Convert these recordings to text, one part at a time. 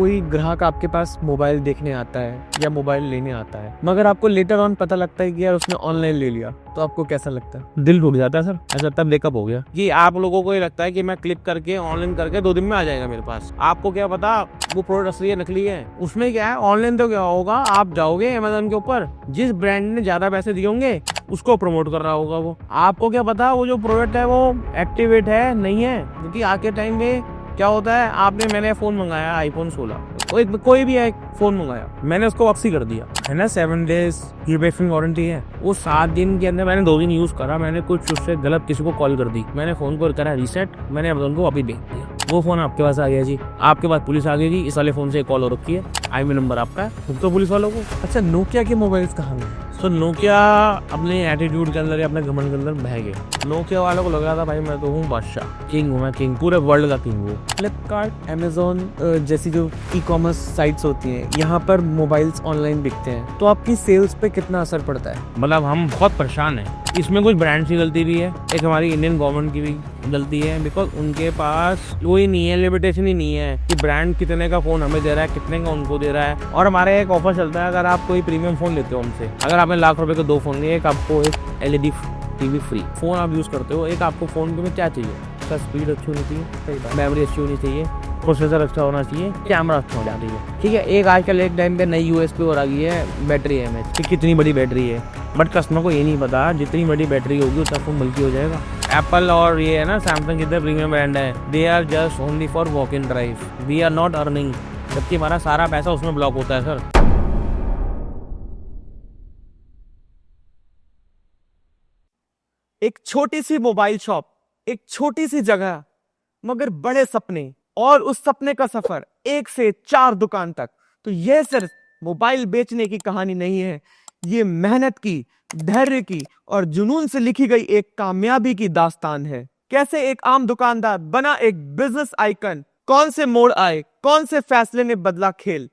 कोई ग्राहक आपके पास मोबाइल देखने आता है या मोबाइल लेने आता है, मगर आपको लेटर ऑन पता लगता है कि यार उसने ऑनलाइन ले लिया, तो आपको कैसा लगता है? दिल टूट जाता है सर। ऐसा तब ब्रेकअप हो गया कि आप लोगों को ये लगता है कि मैं क्लिक करके ऑनलाइन करके 2 दिन में आ जाएगा मेरे पास। आपको क्या पता वो प्रोडक्ट असली है नकली है। उसमें क्या है, ऑनलाइन तो क्या होगा, आप जाओगे अमेज़न के ऊपर, जिस ब्रांड ने ज्यादा पैसे दिए होंगे उसको प्रमोट कर रहा होगा वो। आपको क्या पता वो जो प्रोडक्ट है वो एक्टिवेट है नहीं है, क्योंकि आज के टाइम में क्या होता है, मैंने फोन मंगाया आईफोन 16, कोई भी एक फोन मंगाया, मैंने उसको वापसी कर दिया है ना, 7 डेज रीप्लेसमेंट वारंटी है। वो 7 दिन के अंदर मैंने 2 दिन यूज करा, मैंने कुछ उससे गलत किसी को कॉल कर दी, मैंने फोन को करा रीसेट, मैंने अमेज़न को वापस भेज दिया। वो फोन आपके पास आ गया जी, आपके पास पुलिस आ गई जी, इस वाले फोन से कॉल हो रखी है, IMEI नंबर आपका है तो पुलिस वालों को। अच्छा, नोकिया के मोबाइल्स कहाँ गए? तो नोकिया अपने एटीट्यूड के अंदर या अपने घमंड के अंदर बह गए। नोकिया वालों को लग रहा था भाई मैं तो हूँ बादशाह, किंग हूँ मैं, किंग, पूरे वर्ल्ड का किंग हूँ। फ्लिपकार्ट, अमेज़न जैसी जो ई-कॉमर्स साइट्स होती हैं, यहाँ पर मोबाइल्स ऑनलाइन बिकते हैं, तो आपकी सेल्स पे कितना असर पड़ता है? मतलब हम बहुत परेशान हैं। इसमें कुछ ब्रांड्स की गलती भी है, एक हमारी इंडियन गवर्नमेंट की भी गलती है, बिकॉज उनके पास वही नहीं है, लिमिटेशन ही नहीं है कि ब्रांड कितने का फोन हमें दे रहा है, कितने का उनको दे रहा है। और हमारे एक ऑफर चलता है, अगर आप कोई प्रीमियम फोन लेते हो हमसे, अगर आपने ₹1,00,000 के 2 फोन लिए, एक आपको एक LED TV फ्री फोन आप यूज करते हो। एक आपको फोन में क्या चाहिए, उसका स्पीड अच्छी होनी चाहिए, मेमोरी अच्छी होनी चाहिए, प्रोसेसर अच्छा होना चाहिए, कैमरा अच्छा होना चाहिए, ठीक है। एक आजकल एक टाइम पे नई USP हो रही है बैटरी एमएच कि कितनी बड़ी बैटरी है, बट कस्टमर को ये नहीं पता जितनी बड़ी बैटरी होगी उतना फोन बल्कि हो जाएगा। एप्पल और ये है ना सैमसंग जितने प्रीमियम ब्रांड है, they are just only for walk in drive, we are not earning, जबकि हमारा सारा पैसा उसमें ब्लॉक होता है सर। एक छोटी सी मोबाइल शॉप, एक छोटी सी जगह, मगर बड़े सपने, और उस सपने का सफर 1 से 4 दुकान तक। तो यह सिर्फ मोबाइल बेचने की कहानी नहीं है, ये मेहनत की, धैर्य की और जुनून से लिखी गई एक कामयाबी की दास्तान है। कैसे एक आम दुकानदार बना एक बिजनेस आइकन, कौन से मोड़ आए, कौन से फैसले ने बदला खेल।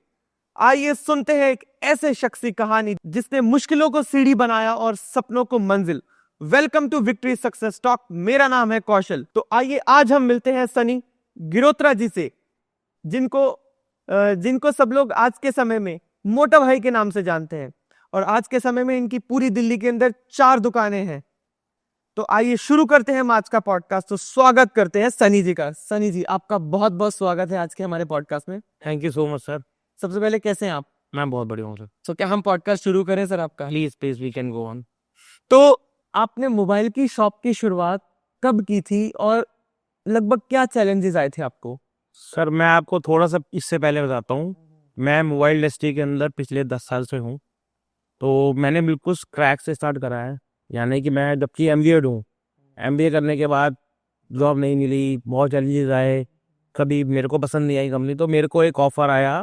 आइए सुनते हैं एक ऐसे शख्स की कहानी जिसने मुश्किलों को सीढ़ी बनाया और सपनों को मंजिल। Welcome to victory success talk. मेरा नाम है कौशल। तो आइए आज हम मिलते हैं सनी गिरोत्रा जी से, जिनको सब लोग आज के समय में मोटा भाई के नाम से जानते हैं, और आज के समय में इनकी पूरी दिल्ली के अंदर 4 दुकानें हैं। तो आइए शुरू करते हैं हम आज का पॉडकास्ट। तो स्वागत करते हैं सनी जी का। सनी जी, आपका बहुत बहुत स्वागत है आज के हमारे पॉडकास्ट में। Thank you so much sir. सबसे पहले कैसे हैं आप? मैं बहुत बढ़िया हूँ सर। तो क्या हम पॉडकास्ट शुरू करें सर आपका? Please please we can go on. तो आपने मोबाइल की शॉप की शुरुआत कब की थी और लगभग क्या चैलेंजेस आए थे आपको? सर मैं आपको थोड़ा सा इससे पहले बताता हूँ। मैं मोबाइल इंडस्ट्री के अंदर पिछले 10 साल से हूँ। तो मैंने बिल्कुल क्रैक से स्टार्ट करा है, यानी कि मैं जबकि MBA हूँ, MBA करने के बाद जॉब नहीं मिली, बहुत चैलेंजेस आए, कभी मेरे को पसंद नहीं आई कंपनी, तो मेरे को एक ऑफर आया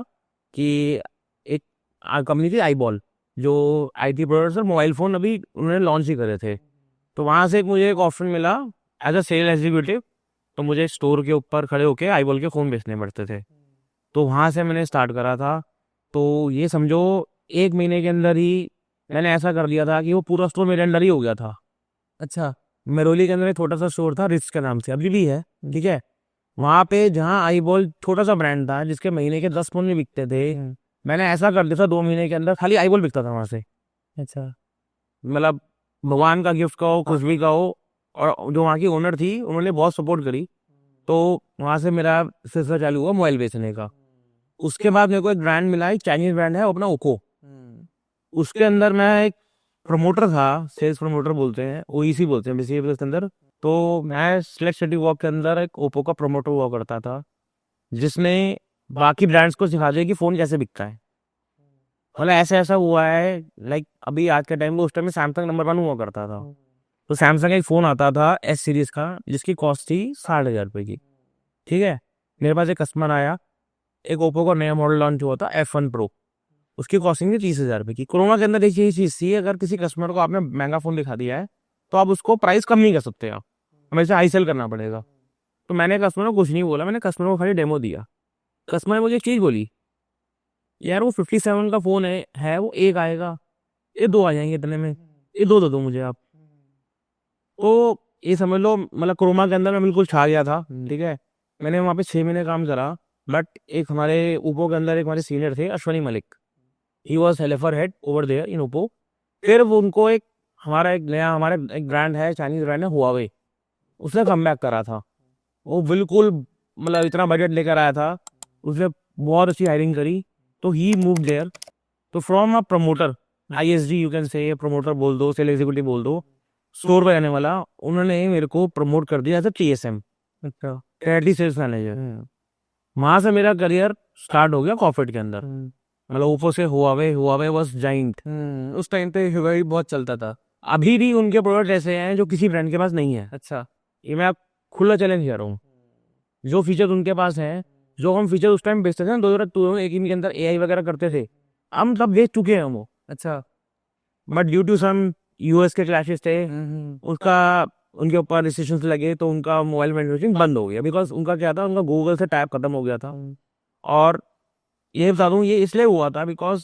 कि एक कंपनी थी iBall, जो IT प्रोडक्ट्स और मोबाइल फ़ोन अभी उन्होंने लॉन्च ही करे थे। तो वहाँ से मुझे एक ऑप्शन मिला एज अ सेल एग्जीक्यूटिव। तो मुझे स्टोर के ऊपर खड़े होके iBall के फ़ोन बेचने पड़ते थे। तो वहाँ से मैंने स्टार्ट करा था। तो ये समझो 1 महीने के अंदर ही मैंने ऐसा कर लिया था कि वो पूरा स्टोर मेरे अंडर ही हो गया था। अच्छा। मेरोली के अंदर एक छोटा सा स्टोर था रिस्क के नाम से, अभी भी है, ठीक है। वहाँ पे जहाँ iBall छोटा सा ब्रांड था जिसके महीने के 10 फोन भी बिकते थे, मैंने ऐसा कर दिया था 2 महीने के अंदर खाली iBall बिकता था वहाँ से। अच्छा। मतलब भगवान का गिफ्ट का हो, कुछ भी का हो, और जो वहाँ की ओनर थी उन्होंने बहुत सपोर्ट करी। तो वहाँ से मेरा सिलसिला चालू हुआ मोबाइल बेचने का। उसके बाद मेरे को एक ब्रांड मिला, एक चाइनीज ब्रांड है, वो अपना ओको। उसके अंदर मैं एक प्रमोटर था, सेल्स प्रमोटर बोलते हैं, OEC बोलते हैं बेसिकली उसके अंदर। तो मैं सिलेक्ट सिटी वॉक के अंदर एक ओप्पो का प्रमोटर हुआ करता था, जिसने बाकी ब्रांड्स को सिखा दिया कि फ़ोन कैसे बिकता है। मतलब ऐसा हुआ है, लाइक अभी आज के टाइम में, उस टाइम में सैमसंग नंबर 1 हुआ करता था। तो सैमसंग का एक फ़ोन आता था S सीरीज़ का, जिसकी कॉस्ट थी 60,000 की, ठीक है। मेरे पास एक कस्टमर आया, एक ओप्पो का नया मॉडल लॉन्च हुआ था F1 Pro, उसकी कॉस्टिंग थी 30,000 की। कोरोना के अंदर एक यही चीज़ थी, अगर किसी कस्टमर को आपने महंगा फ़ोन दिखा दिया है तो आप उसको प्राइस कम नहीं कर सकते, आप हमेशा हाई सेल करना पड़ेगा। तो मैंने कस्टमर को कुछ नहीं बोला, मैंने कस्टमर को खाली डेमो दिया। कस्टमर ने मुझे एक चीज़ बोली, यार वो 57 का फ़ोन है वो एक आएगा, ये 2 आ जाएंगे इतने में, ये 2 दे दो मुझे आप। तो ये समझ लो, मतलब कोरोना के अंदर मैं बिल्कुल छा गया था, ठीक है। मैंने वहाँ पे 6 महीने काम करा, बट एक हमारे ओप्पो के अंदर एक हमारे सीनियर थे Ashwani Malik, he was helper head over there in Oppo. फिर वो उनको एक हमारा एक ब्रांड है, चाइनीज ब्रांड है हुआवे, उसने कम बैक करा था। वो बिल्कुल मतलब इतना बजट लेकर आया था, उसने बहुत अच्छी हायरिंग करी, तो ही मूव देयर। तो from a promoter, ISD you can से, प्रमोटर बोल दो, सेल एग्जीक्यूटिव बोल दो, स्टोर पे रहने वाला, उन्होंने मेरे को प्रमोट कर दिया एज अ TSM, अच्छा। Territory sales manager. वहां से मेरा करियर स्टार्ट हो गया कॉर्पोरेट के अंदर। मतलब ओप्पो से हुआवे वाज जाइंट। उस टाइम पे हुआवे बहुत चलता था। अभी भी उनके प्रोडक्ट ऐसे हैं जो किसी ब्रांड के पास नहीं है। अच्छा। ये मैं खुला चैलेंज कर रहा हूँ। जो फीचर उनके पास हैं, जो हम फीचर उस टाइम बेचते थे ना 2001 के अंदर, AI वगैरह करते थे, हम तब बेच चुके हैं वो। अच्छा। But due to some US के क्लैशेस थे, उसका उनके ऊपर रिस्ट्रिक्शंस लगे, तो उनका मोबाइल मैन्युफैक्चरिंग बंद हो गया। बिकॉज उनका क्या था, उनका गूगल से टाइप खत्म हो गया था। और ये बता दूं, ये इसलिए हुआ था because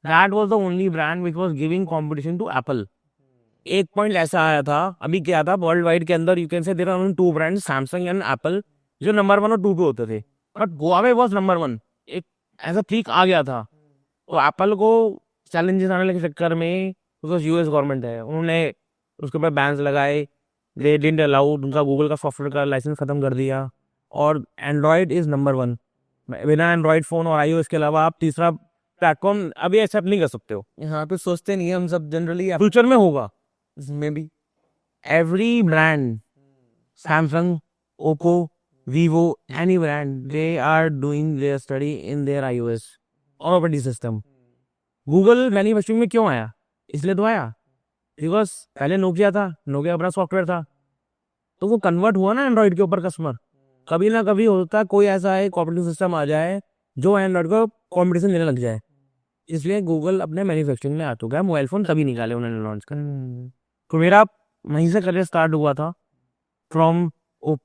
that was the only brand which was giving competition to Apple. एक पॉइंट ऐसा आया था, अभी क्या था वर्ल्ड वाइड के अंदर, you can say there are two brand, Samsung and Apple, जो नंबर 1 और 2 पे होते थे, बट हुआवे वाज नंबर 1। एक ऐसा पीक आ गया था, तो एप्पल को चैलेंजेस आने के चक्कर में, बिकॉज US गवर्नमेंट है, उन्होंने उसके ऊपर बैन्स लगाए, दे डिडंट अलाउ, उनका गूगल का सॉफ्टवेयर का लाइसेंस खत्म कर दिया। और एंड्रॉयड इज नंबर 1। बिना एंड्रॉयड फोन और iOS के अलावा आप तीसरा प्लेटफॉर्म अभी एक्सेप्ट नहीं कर सकते हो। यहाँ पे सोचते नहीं है हम सब जनरली, फ्यूचर में होगा। में भी every brand, Samsung, Oppo, Vivo, any brand, they are doing their study in their iOS operating system. Google manufacturing में क्यों आया? इसलिए तो आया बिकॉज पहले नोकिया था, नोकिया अपना सॉफ्टवेयर था, तो वो कन्वर्ट हुआ ना एंड्रॉइड के ऊपर कस्टमर। कभी ना कभी होता है, कोई ऐसा है ऑपरेटिंग सिस्टम आ जाए जो एंड्रॉइड को कॉम्पिटिशन देने लग जाए। इसलिए गूगल अपने मैन्युफैक्चरिंग में आ चुका है। मोबाइल फोन तभी निकाले उन्होंने लॉन्च कर। तो मेरा वहीं से करियर स्टार्ट हुआ था, from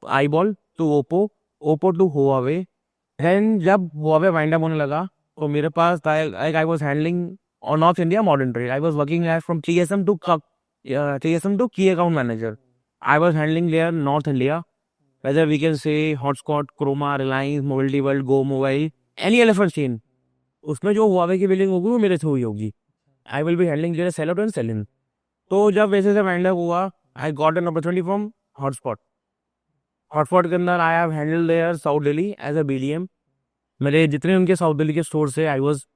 iBall to Oppo, Oppo to Huawei. Then जब हुआवे वाइंड अप होने लगा, तो मेरे पास आई वाज हैंडलिंग और North India modern trade. I was working as from TSM to key account manager. I was handling their North India, whether we can say Hotspot, Chroma, Reliance, Mobility World, Go Mobile, any elephant chain, उसमें जो Huawei की building होगी वो मेरे through ही होगी। I will be handling their sell out and sell in. तो जब वैसे से वाइंड अप हुआ, I got an opportunity from Hotspot. Hotspot के अंदर I have handle their South Delhi as a BDM। मेरे जितने उनके साउथ दिल्ली के स्टोर से, आई वॉज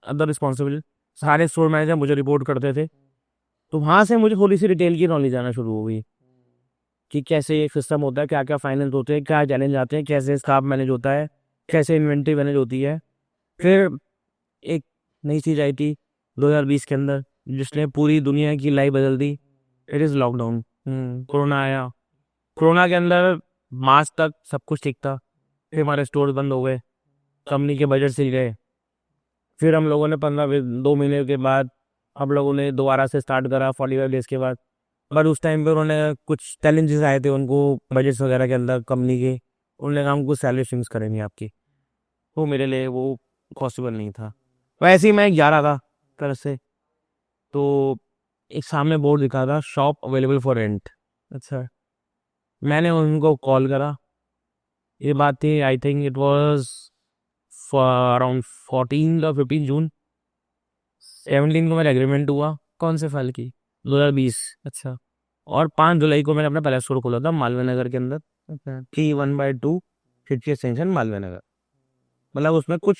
अदर रिस्पॉन्सिबल। सारे स्टोर मैनेजर मुझे रिपोर्ट करते थे। तो वहाँ से मुझे थोड़ी सी डिटेल की नॉलेज आना शुरू हो गई कि कैसे एक सिस्टम होता है, क्या क्या फाइनेंस होते हैं, क्या चैलेंज आते हैं, कैसे स्टाफ मैनेज होता है, कैसे इन्वेंट्री मैनेज होती है। फिर एक नई चीज़ आई थी 2020 के अंदर, जिसने पूरी दुनिया की लाइफ बदल दी। It is lockdown. कोरोना आया। कोरोना के अंदर मार्च तक सब कुछ ठीक था, फिर हमारे स्टोर बंद हो गए, कंपनी के बजट सिल गए। फिर हम लोगों ने 2 महीने के बाद हम लोगों ने दोबारा से स्टार्ट करा 45 डेज के बाद। बट उस टाइम पे उन्होंने कुछ चैलेंजेस आए थे उनको बजट्स वगैरह के अंदर कंपनी के, उन्होंने कहा हम कुछ सैलरी स्ट्रिंग्स करेंगे आपकी। तो मेरे लिए वो पॉसिबल नहीं था। वैसे ही मैं जा रहा था तरह से, तो एक सामने बोर्ड दिखा था, शॉप अवेलेबल फॉर रेंट। अच्छा। मैंने उनको कॉल करा। ये बात थी I think it was around 14 और 15 जून। 17 को मेरा एग्रीमेंट हुआ। कौन से फल की? 2020। अच्छा। और 5 जुलाई को मैंने अपना पहला स्टोर खोला था मालवीय नगर के अंदर, अच्छा। T1/2 city extension Malviya Nagar. मतलब उसमें कुछ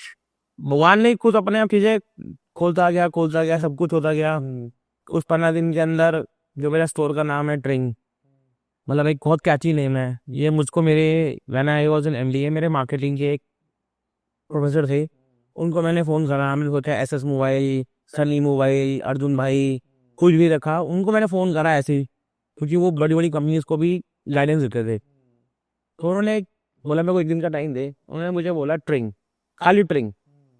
भगवान ने खुद अपने आप चीजें खोलता गया, सब कुछ होता गया। उस 15 दिन के अंदर जो मेरा स्टोर का नाम है ट्रिंग, मतलब एक बहुत कैची नेम है ये। मुझको मेरे when I was in MBA, मेरे मार्केटिंग के एक प्रोफेसर थे, उनको मैंने फ़ोन करा। मैंने सोचा SS mobile, Sunny mobile, Arjun भाई, कुछ भी रखा, उनको मैंने फ़ोन करा ऐसे ही, क्योंकि वो बड़ी बड़ी कंपनीज को भी गाइडेंस देते थे। तो उन्होंने बोला मेरे को एक दिन का टाइम दे। उन्होंने मुझे बोला ट्रिंग, खाली ट्रिंग,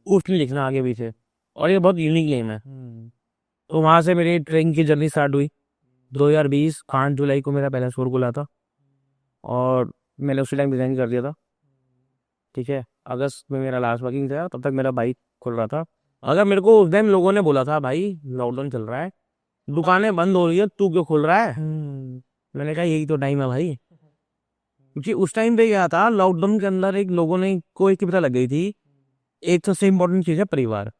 कुछ नहीं लिखना आगे पीछे, और ये बहुत यूनिक नेम है। तो वहाँ से मेरी ट्रिंग की जर्नी स्टार्ट हुई। 2020 5 जुलाई को मेरा पहला स्टोर खुला था, और मैंने उसी टाइम डिज़ाइन कर दिया था। ठीक है, अगस्त में मेरा लास्ट वर्किंग था, तब तक मेरा बाइक खुल रहा था। अगर मेरे को उस टाइम लोगों ने बोला था भाई लॉकडाउन चल रहा है, दुकानें बंद हो रही है, तू क्यों खोल रहा है, मैंने कहा यही तो टाइम है भाई। क्योंकि उस टाइम पे क्या था, लॉकडाउन के अंदर एक लोगों ने को एक पता लग गई थी, एक सबसे इम्पोर्टेंट चीज है परिवार,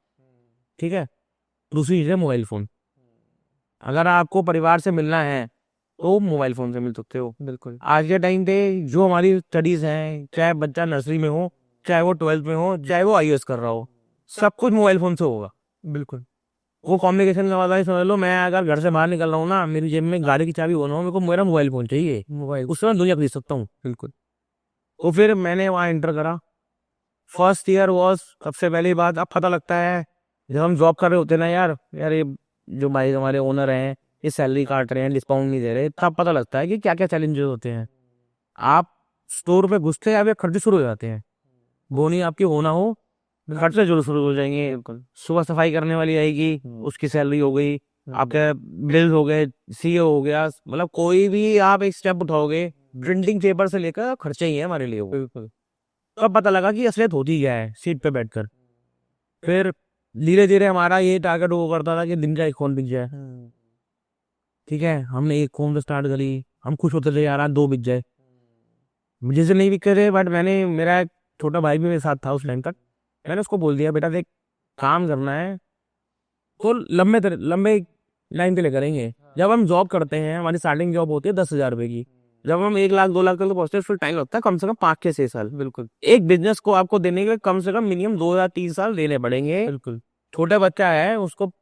ठीक है, दूसरी चीज है मोबाइल फोन। अगर आपको परिवार से मिलना है तो मोबाइल फोन से मिल सकते हो। बिल्कुल आज के टाइम पे जो हमारी स्टडीज हैं, चाहे बच्चा नर्सरी में हो, चाहे वो 12th में हो, चाहे वो आईएएस कर रहा हो, सब कुछ मोबाइल फोन से होगा। बिल्कुल वो कम्युनिकेशन का वाला ही समझ लो, मैं अगर घर से बाहर निकल रहा हूँ ना, मेरी जेब में गाड़ी की चाबी होना हो, मेरे को मेरा मोबाइल फोन चाहिए, मोबाइल उससे मैं दुनिया खरीद सकता हूँ। बिल्कुल तो फिर मैंने वहाँ एंटर करा। फर्स्ट ईयर वॉज, सबसे पहली बात, अब पता लगता है जब हम जॉब कर रहे होते हैं ना, यार यार ये जो भाई हमारे ओनर हैं, ये सैलरी काट रहे हैं, डिस्काउंट नहीं दे रहे, तब पता लगता है कि क्या क्या चैलेंजेस होते हैं। आप स्टोर पे घुसते हैं, आपके खर्चे शुरू हो जाते हैं। बोनी आपकी होना हो, खर्चे जो शुरू हो जाएंगे। बिल्कुल सुबह सफाई करने वाली आएगी, उसकी सैलरी हो गई, आपके बिल्स हो गए, सीए हो गया, मतलब कोई भी आप एक स्टेप उठाओगे, प्रिंटिंग पेपर से लेकर खर्चे ही है हमारे लिए वो। बिल्कुल तब पता लगा कि असलियत होती क्या है सीट पे बैठकर। फिर धीरे धीरे हमारा ये टारगेट वो करता था कि दिन का एक फोन बिक जाए, ठीक है, हमने एक फोन से स्टार्ट करी, हम खुश होते थे यार 2 बिक जाए, मुझे से नहीं बिक रहे, बट मैंने, मेरा एक छोटा भाई भी मेरे साथ था उस टाइम तक, मैंने उसको बोल दिया बेटा देख, काम करना है तो लंबे लाइन पे ले करेंगे। जब हम जॉब करते हैं, हमारी स्टार्टिंग जॉब होती है 10,000 रुपए की, जब हम 1 लाख 2 लाख तक तो पहुंचते हैं, फिर टाइम लगता है कम से कम 5 से 6 साल। बिल्कुल एक बिजनेस को आपको देने के लिए कम से कम मिनिमम 2 या 3 साल देने पड़ेंगे। बिल्कुल छोटा बच्चा है, उसको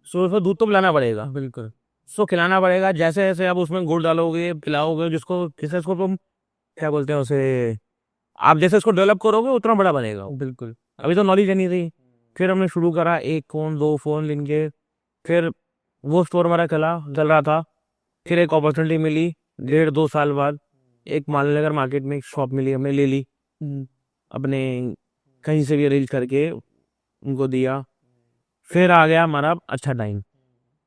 सुबह सुबह दूध तो पिलाना पड़ेगा, बिल्कुल उसको खिलाना पड़ेगा, जैसे जैसे आप उसमें गुड़ डालोगे, पिलाओगे, जिसको जैसे उसको तुम क्या बोलते हैं उसे, आप जैसे उसको डेवलप करोगे उतना बड़ा बनेगा वो। बिल्कुल अभी तो नॉलेज नहीं थी। फिर हमने शुरू करा, 1 फोन 2 फोन लेंगे, फिर वो स्टोर हमारा चल रहा था। फिर एक अपॉर्चुनिटी मिली 1.5 2 साल बाद, एक मालनगर मार्केट में एक शॉप मिली, हमने ले ली, अपने कहीं से भी अरेंज करके उनको दिया। फिर आ गया हमारा अच्छा टाइम,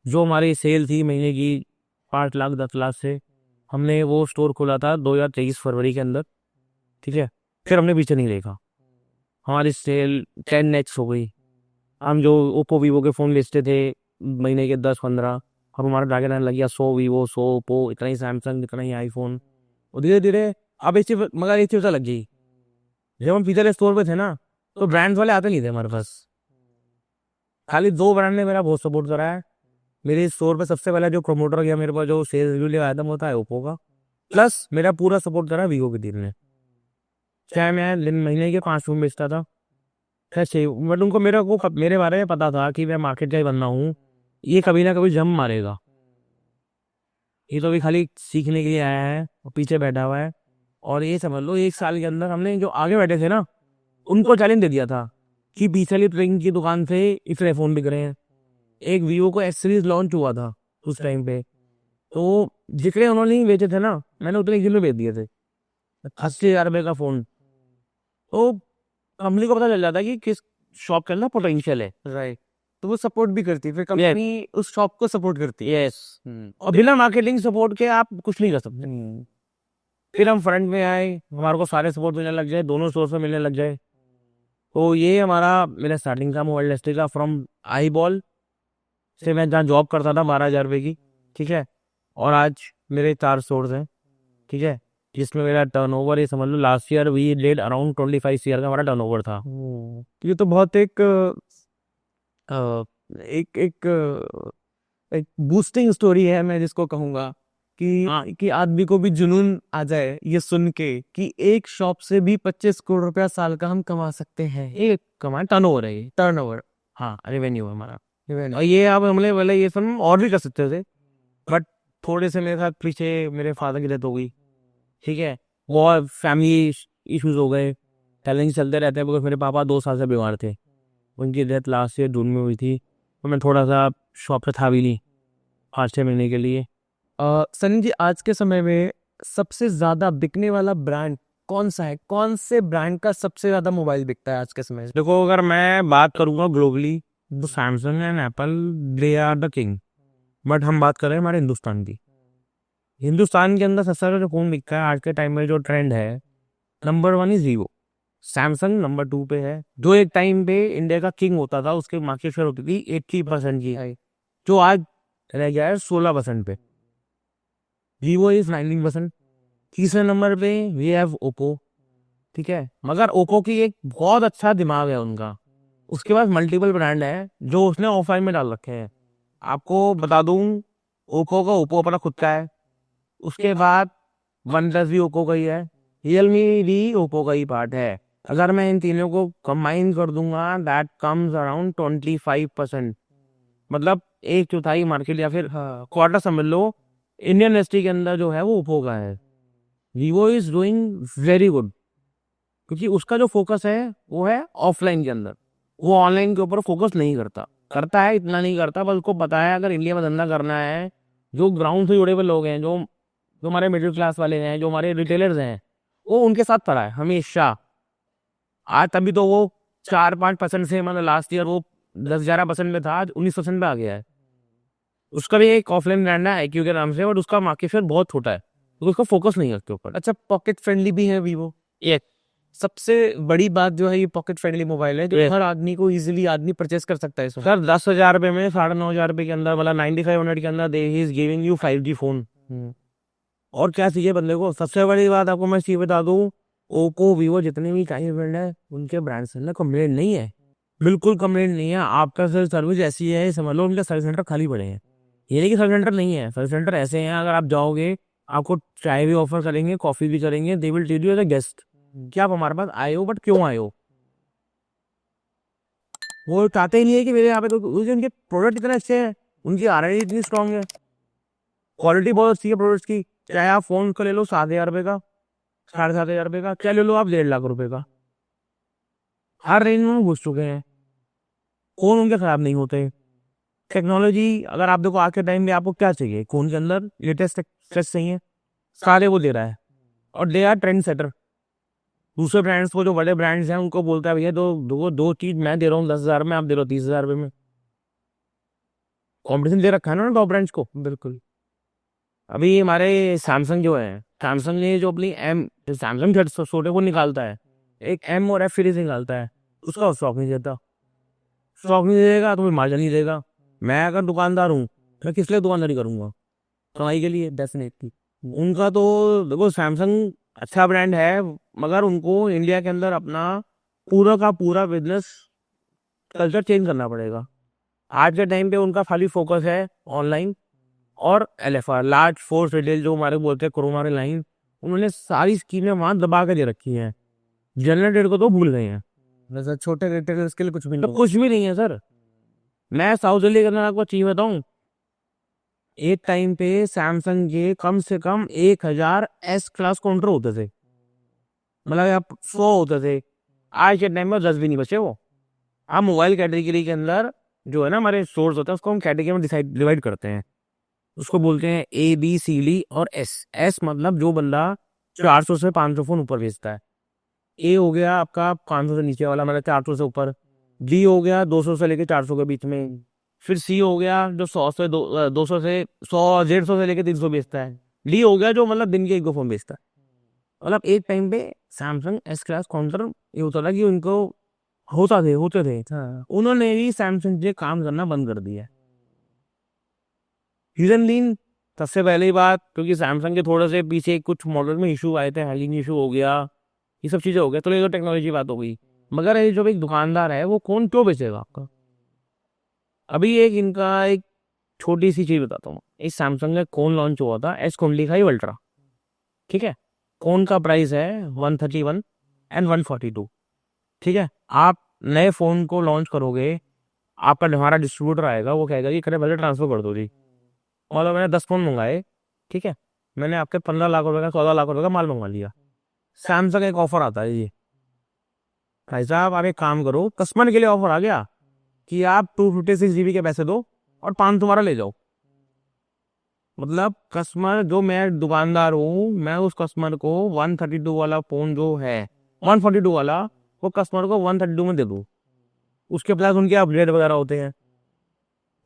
जो हमारी सेल थी महीने की 5 लाख 10 लाख से, हमने वो स्टोर खोला था 2023 फरवरी के अंदर, ठीक है। फिर हमने पीछे नहीं देखा, हमारी सेल 10x हो गई। हम जो ओप्पो वीवो के फ़ोन बेचते थे महीने के 10-15, अब हमारा टारगेट आने लग गया 100 वीवो 100 ओप्पो, इतना ही सैमसंग, इतना ही आईफोन। और धीरे धीरे अब एक चीज, मगर एक चीज लग गई, जब हम पीछे स्टोर पे थे ना, तो ब्रांड्स वाले आते नहीं थे हमारे पास। खाली 2 ब्रांड ने मेरा बहुत सपोर्ट करा है। मेरे स्टोर पे सबसे पहला जो प्रमोटर गया मेरे पास, जो सेल्स रिव्यू ले आया था, वो था ओप्पो का, प्लस मेरा पूरा सपोर्ट करा वीवो की टीम ने। चाहे मैं दिन महीने के 5 फोन बेचता था, ऐसे, बट उनको मेरे बारे में पता था कि मैं मार्केट का ही बंदा हूँ, ये कभी ना कभी जम मारेगा, ये तो अभी खाली सीखने के लिए आया है और पीछे बैठा हुआ है। और ये समझ लो 1 साल के अंदर हमने जो आगे बैठे थे ना, उनको चैलेंज दे दिया था कि पीछे वाली ट्रेन की दुकान से इतने फोन बिक रहे हैं। एक वीवो को एस सीरीज लॉन्च हुआ था उस टाइम पे, तो जितने उन्होंने ही बेचे थे ना, मैंने उतने किलो बेच दिए थे, 80,000 रुपये का फोन। तो कंपनी को पता चल जाता है कि किस शॉप के अंदर पोटेंशियल है। राइट, तो वो सपोर्ट भी करती है, फिर कंपनी उस शॉप को सपोर्ट करती है। यस, और बिना मार्केटिंग सपोर्ट के आप कुछ नहीं कर सकते। फिर हम फ्रंट में आए, हमारे को सारे सपोर्ट मिलने लग जाए, दोनों सोर्स में मिलने लग जाए। तो ये हमारा मेरा स्टार्टिंग था मोबाइल इंडस्ट्री का, फ्रॉम आई बॉल से, मैं जहाँ जॉब करता था 12,000 रुपये की, ठीक है, और आज मेरे 4 स्टोर्स हैं, ठीक है, जिसमें मेरा टर्नओवर, ये समझ लो last year we did around 25 year का हमारा टर्नओवर था। ये तो बहुत अ, एक एक एक बूस्टिंग स्टोरी है, मैं जिसको कहूंगा कि आदमी को भी जुनून आ जाए ये सुन के कि एक शॉप से भी 25 करोड़ रुपया साल का हम कमा सकते हैं। एक कमाए टर्नओवर है ये, टर्नओवर, हाँ रेवेन्यू है हमारा। और ये आप हमने बोले ये सब और भी कर सकते थे, बट थोड़े से मेरे साथ पीछे मेरे फादर की डेथ हो गई, ठीक है, बहुत फैमिली इश्यूज हो गए, चैलेंज चलते रहते हैं, बिकॉज मेरे पापा 2 साल से बीमार थे, उनकी डेथ लास्ट ईयर जून में हुई थी, तो मैं थोड़ा सा शॉप से था भी नहीं 5-6 महीने के लिए। सनी जी, आज के समय में सबसे ज्यादा बिकने वाला ब्रांड कौन सा है? कौन से ब्रांड का सबसे ज्यादा मोबाइल बिकता है आज के समय में? देखो, अगर मैं बात करूंगा ग्लोबली, तो Samsung and Apple, they are the king, but हम बात कर रहे हैं हमारे हिंदुस्तान की। हिंदुस्तान के अंदर सबसे ज्यादा जो फोन बिकता है आज के टाइम में, जो ट्रेंड है, number 1 is Vivo, Samsung number 2 पे है। जो एक टाइम पे इंडिया का किंग होता था, उसकी मार्केट शेयर होती थी 80% की, जो आज रह गया है 16% पे। वीवो इज 19%, तीसरे नंबर पे वी हैव ओप्पो, ठीक है, मगर ओप्पो की एक बहुत अच्छा दिमाग है उनका, उसके पास मल्टीपल ब्रांड है जो उसने ऑफलाइन में डाल रखे हैं। आपको बता दूं, ओप्पो का ओप्पो अपना खुद का है, उसके बाद वन प्लस भी ओप्पो का ही है, रियलमी भी ओप्पो का ही पार्ट है। अगर मैं इन तीनों को कंबाइन कर दूंगा दैट कम्स अराउंड 25%, मतलब एक चौथाई मार्केट या फिर क्वार्टर समझ लो इंडियन इंडस्ट्री के अंदर जो है वो ओप्पो का है। Vivo is doing very good, क्योंकि उसका जो फोकस है वो है ऑफलाइन के अंदर, वो ऑनलाइन के ऊपर फोकस नहीं करता, करता है इतना नहीं करता, बस उसको पता है अगर इंडिया में धंधा करना है, जो ग्राउंड से जुड़े हुए लोग हैं, जो जो हमारे मिडिल क्लास वाले हैं, जो हमारे रिटेलर्स हैं, वो उनके साथ खड़ा है हमेशा। आज तभी तो वो 4-5% से, मतलब लास्ट ईयर वो 10-11% में था, आज 19% पे आ गया है। उसका भी एक ऑफलाइन ब्रांड है IQ के नाम से, बट उसका मार्केट शेयर बहुत छोटा है, तो उसका फोकस नहीं है उसके ऊपर। अच्छा, पॉकेट फ्रेंडली भी है वीवो। ये सबसे बड़ी बात जो है ये पॉकेट फ्रेंडली मोबाइल है, जो Yes. हर आदमी को इजीली आदमी परचेस कर सकता है इसको। सर 10,000 रुपए में, 9,500 रुपए के अंदर, मतलब 9500 के अंदर they he is giving you 5G phone. और क्या चाहिए बंदे को। सबसे बड़ी बात आपको मैं चीज बता दूं, ओप्पो वीवो जितने भी चाइनीज ब्रांड है उनके ब्रांड से ना कंप्लेंट नहीं है, बिल्कुल कंप्लेंट नहीं है। आपका सर सर्विस ऐसी है, समझ लो उनके सर्विस सेंटर खाली पड़े हैं। ये नहीं कि सर्विस सेंटर नहीं है, सर्विस सेंटर ऐसे हैं, अगर आप जाओगे आपको चाय भी ऑफर करेंगे, कॉफी भी करेंगे, they will treat you as a guest कि आप हमारे पास आए हो, बट क्यों आए हो। वो चाहते ही नहीं है कि मेरे यहाँ पे तो उनके प्रोडक्ट इतने अच्छे हैं, उनकी R&D इतनी स्ट्रांग है, क्वालिटी बहुत अच्छी है प्रोडक्ट्स की। चाहे आप फोन को ले लो 7,000 रुपए का, 7,500 रुपए का, क्या ले लो आप 1.5 लाख रुपए का, हर रेंज में घुस चुके हैं, फोन उनके खराब नहीं होते। टेक्नोलॉजी अगर आप देखो आज के टाइम में आपको क्या चाहिए, फोन के अंदर लेटेस्ट चाहिए, सारे वो दे रहा है, और दे आर ट्रेंड सेटर। दूसरे ब्रांड्स को, जो बड़े ब्रांड्स हैं, उनको बोलता है भैया दो चीज मैं दे रहा हूँ 10,000 में, आप दे रहे हो 30,000 रुपए में। कॉम्पिटिशन दे रखा है ना टॉप ब्रांड्स को। बिल्कुल। अभी हमारे सैमसंग जो है, सैमसंग ने जो अपनी सैमसंग छोटे को निकालता है, एक M और F सीरीज निकालता है, उसका स्टॉक नहीं देता। स्टॉक नहीं देगा तो फिर मार्जिन नहीं देगा। मैं अगर दुकानदार हूँ, मैं किस लिए दुकानदारी करूंगा, कमाई के लिए डेफिनेटली। उनका तो देखो सैमसंग अच्छा ब्रांड है, मगर उनको इंडिया के अंदर अपना पूरा का पूरा बिजनेस कल्चर चेंज करना पड़ेगा। आज के टाइम पे उनका खाली फोकस है ऑनलाइन और LFR, लार्ज फोर्स रिटेल, जो हमारे बोलते हैं कोरोना लाइन, उन्होंने सारी स्कीमें वहां दबा के दे रखी हैं। जनरल ट्रेड को तो भूल गए हैं, वैसे छोटे रिटेलर्स के लिए कुछ भी तो नहीं। कुछ भी नहीं है सर। मैं साउथ दिल्ली के अंदर आपको चीज बताऊं, एक टाइम पे सैमसंग के कम से कम 1,000 S क्लास काउंटर होते थे, मतलब आप 100 होते थे। आज के टाइम में 10 भी नहीं बचे वो। आप मोबाइल कैटेगरी के अंदर जो है ना हमारे स्टोर्स होते हैं, उसको हम कैटेगरी में डिवाइड करते हैं, उसको बोलते हैं ABCD और S मतलब जो बंदा 400 से 500 फोन ऊपर बेचता है। A हो गया आपका 500 से नीचे वाला, मतलब 400 से ऊपर। B हो गया 200 से लेके 400 के बीच में। फिर C हो गया जो 100 से 200 से 100 150 से लेके 300 बेचता है। D हो गया जो मतलब दिन के 1-2 फोन बेचता है। मतलब एक टाइम पे सैमसंग S क्लास काउंटर ये होता था कि उनको होते थे। हाँ। उन्होंने भी सैमसंग से काम करना बंद कर दिया। रीजन लीन, सबसे पहली बात क्योंकि सैमसंग के थोड़े से पीछे कुछ मॉडल में इशू आए थे, हैंगिंग इशू हो गया, ये सब चीजें हो गया, तो ये तो टेक्नोलॉजी बात हो गई। मगर ये जो एक दुकानदार है वो कौन क्यों बेचेगा आपका। अभी एक इनका एक छोटी सी चीज बताता हूँ, इस सैमसंग का कौन लॉन्च हुआ था, S25 अल्ट्रा, ठीक है। कौन का प्राइस है 131 एंड 142, ठीक है। आप नए फोन को लॉन्च करोगे, आपका हमारा डिस्ट्रीब्यूटर आएगा, वो कहेगा कि करे पहले ट्रांसफर कर दो जी। मतलब मैंने 10 फोन मंगाए, ठीक है, मैंने आपके 15 लाख रुपए का 14 लाख रुपए का माल मंगवा लिया। सैमसंग एक ऑफर आता है जी, भाई साहब आप एक काम करो, कस्टमर के लिए ऑफर आ गया कि आप 256 GB के पैसे दो और 5 तुम्हारा ले जाओ। मतलब कस्टमर, जो मैं दुकानदार हूँ, मैं उस कस्टमर को 132 वाला फोन जो है 142 वाला, वो कस्टमर को 132 में दे दूँ, उसके प्लस उनके अपग्रेड वगैरह होते हैं।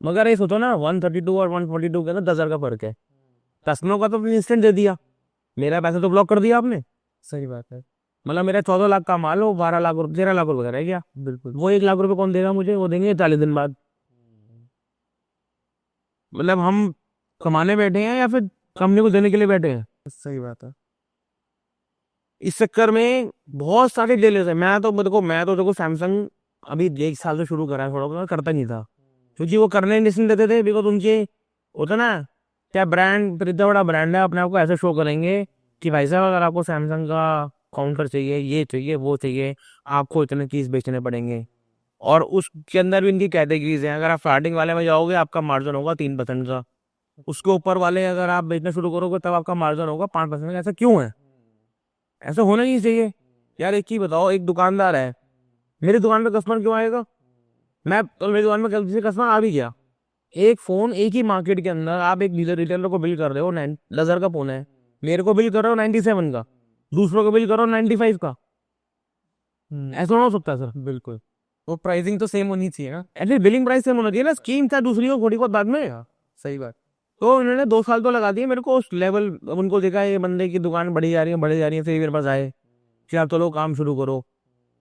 मगर ये सोचो ना 132 और 142 के अंदर 10,000 का फर्क है। कस्टमर का तो इंस्टेंट दे दिया, मेरा पैसा तो ब्लॉक कर दिया आपने। सही बात है। मतलब मेरा 14 लाख का माल हो 12 लाख रुपए 13 लाख रुपए का रह गया। बिल्कुल। वो 1 लाख रुपए कौन देगा मुझे, वो देंगे 40 दिन बाद। मतलब हम कमाने बैठे हैं या फिर कंपनी को देने के लिए बैठे हैं। सही बात है। इस चक्कर में बहुत सारे डीलर्स है। मैं तो देखो सैमसंग अभी 1 साल से शुरू करा है, थोड़ा बहुत करता नहीं था क्योंकि वो करने नहीं देते थे। बिकॉज उनके होता ना, क्या ब्रांड, फिर इतना बड़ा ब्रांड है, अपने आप को ऐसे शो करेंगे कि भाई साहब अगर आपको सैमसंग का काउंटर चाहिए, ये चाहिए, वो चाहिए, आपको इतने चीज बेचने पड़ेंगे। और उसके अंदर भी इनकी कैटेगरीज हैं। अगर आप स्टार्टिंग वाले में जाओगे आपका मार्जिन होगा 3% का, उसके ऊपर वाले अगर आप बेचना शुरू करोगे तब आपका मार्जिन होगा 5% का। ऐसा क्यों है? ऐसा होना नहीं चाहिए यार। एक ही बताओ, एक दुकानदार है, मेरी दुकान पे कस्टमर क्यों आएगा? मेरी दुकान में किसी कस्टमर आ भी गया, एक फोन एक ही मार्केट के अंदर आप एक डीलर रिटेलर को बिल कर रहे हो 10,000 का फोन है, मेरे को बिल कर रहे हो 97 का, दूसरों को बिल करो 95 का। ऐसा हो सकता है सर? बिल्कुल, वो प्राइसिंग तो सेम होनी चाहिए ना। एटलीस्ट बिलिंग प्राइस सेम होना चाहिए ना। स्कीम था दूसरी को थोड़ी बहुत बाद में। सही बात। तो उन्होंने 2 साल तो लगा दिए मेरे को उस लेवल। अब उनको देखा ये बंदे की दुकान बढ़ी जा रही है, बढ़ी जा रही है, फिर मेरे पास आए कि आप चलो काम शुरू करो।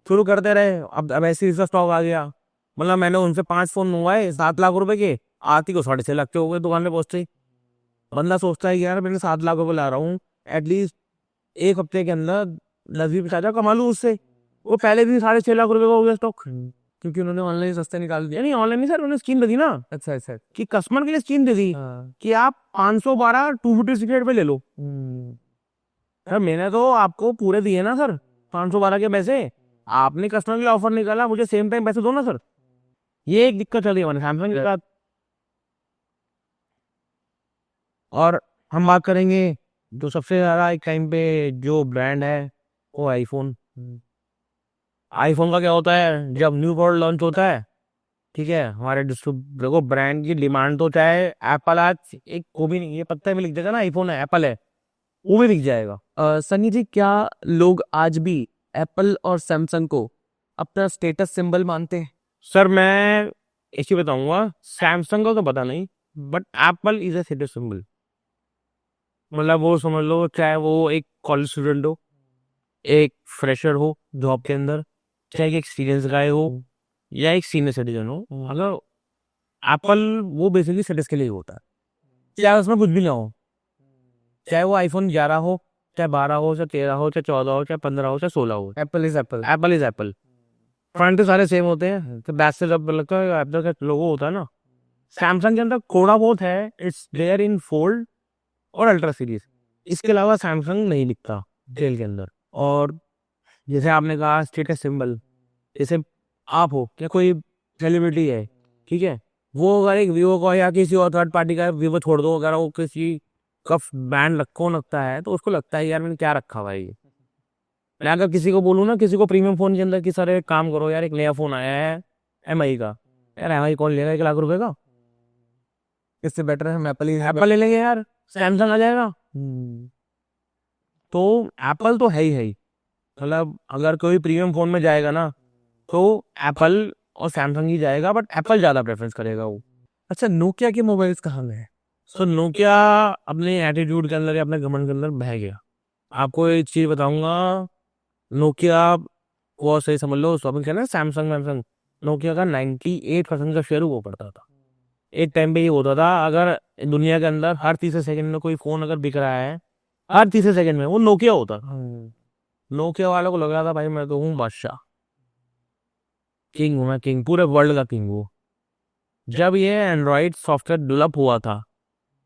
शुरू करते रहे। अब ऐसे ही स्टॉक आ गया। मतलब मैंने उनसे 5 फोन मंगवाए 7 लाख रुपए के, आती को 6.5 लाख के हो गए दुकान पे पहुंचते ही। बंदा सोचता है कि यार मैंने 7 लाख रुपए ला रहा हूँ, एटलीस्ट 1 हफ्ते के अंदर 10-20 कमा लूँ उससे। वो पहले भी 6.5 लाख रुपए का हो गया स्टॉक, क्योंकि उन्होंने ऑनलाइन सस्ते निकाल दिया। नहीं ऑनलाइन नहीं सर, उन्होंने स्कीम दे दी ना अच्छा अच्छा। कि कस्टमर के लिए स्कीम दे दी हाँ। कि आप 512 250 पे ले लो। सर मैंने तो आपको पूरे दिए ना सर 512 के पैसे, आपने कस्टमर के लिए ऑफर निकाला, मुझे सेम टाइम पैसे दो ना सर। ये एक दिक्कत चल रही है हमारे सैमसंग के साथ। और हम बात करेंगे जो सबसे ज्यादा एक टाइम पे जो ब्रांड है वो आईफोन। आईफोन का क्या होता है, जब न्यू मॉडल लॉन्च होता है, ठीक है, हमारे देखो ब्रांड की डिमांड तो चाहे एप्पल आज एक को भी नहीं, ये पत्ते में लिख देगा ना आईफोन है, एप्पल है, वो भी दिख जाएगा। सनी जी, क्या लोग आज भी एप्पल और सैमसंग को अपना स्टेटस सिंबल मानते हैं? सर मैं ऐसी बताऊंगा, सैमसंग का तो पता नहीं, but Apple is a status symbol. मतलब वो समझ लो, चाहे वो एक कॉलेज स्टूडेंट हो, एक फ्रेशर हो जॉब के अंदर, चाहे एक एक्सपीरियंस गाय हो या एक सीनियर सिटीजन हो, अगर एप्पल, वो बेसिकली स्टेटस के लिए होता है। चाहे उसमें कुछ भी ना हो, चाहे वो आईफोन 11 हो, चाहे 12 हो, चाहे 13 हो, चाहे 14 हो, चाहे 15 हो, चाहे 16 हो, Apple is Apple. Apple is Apple. Front तो सारे सेम होते हैं, तो बैक से जब लगता है एप्पल का लोगो होता है ना। सैमसंग के अंदर थोड़ा बहुत है, इट्स देयर इन फोल्ड और अल्ट्रा सीरीज, इसके अलावा सैमसंग नहीं दिखता डिटेल के अंदर। और जैसे आपने कहा स्टेटस सिंबल, जैसे आप हो या कोई सेलिब्रिटी है, ठीक है, वो अगर एक वीवो का या किसी और थर्ड पार्टी का, वीवो छोड़ दो, अगर वो किसी का बैंड रखो लगता है तो उसको लगता है यार मैंने क्या रखा हुआ है ये। मैं अगर किसी को बोलूँ ना, किसी को प्रीमियम फोन के अंदर कि सर एक काम करो यार, एक नया फोन आया है MI का, यार MI कौन लेगा 1 लाख रुपए का? इससे बेटर है हम एप्पल ले लेंगे यार, सैमसंग आ जाएगा। तो एप्पल तो है ही। मतलब अगर कोई प्रीमियम फोन में जाएगा ना तो एप्पल और सैमसंग ही जाएगा, बट एप्पल ज्यादा प्रेफरेंस करेगा वो। अच्छा, नोकिया के मोबाइल्स कहाँ गए? सो नोकिया अपने एटीट्यूड के अंदर या अपने घमंड के अंदर बह गया। आपको एक चीज बताऊंगा, नोकिया वो सही समझ लो, उसको अपन कहते हैं सैमसंग वैमसंग, नोकिया का 98% का शेयर वो पड़ता था। एक टाइम पे ये होता था, अगर दुनिया के अंदर हर तीसरे सेकंड में कोई फोन अगर बिक रहा है, हर तीसरे सेकंड में वो नोकिया होता था। नोकिया वालों को लग रहा था भाई मैं तो हूँ बादशाह, किंग हूँ मैं, किंग, पूरे वर्ल्ड का किंग हूँ। जब ये एंड्रॉइड सॉफ्टवेयर डेवलप हुआ था,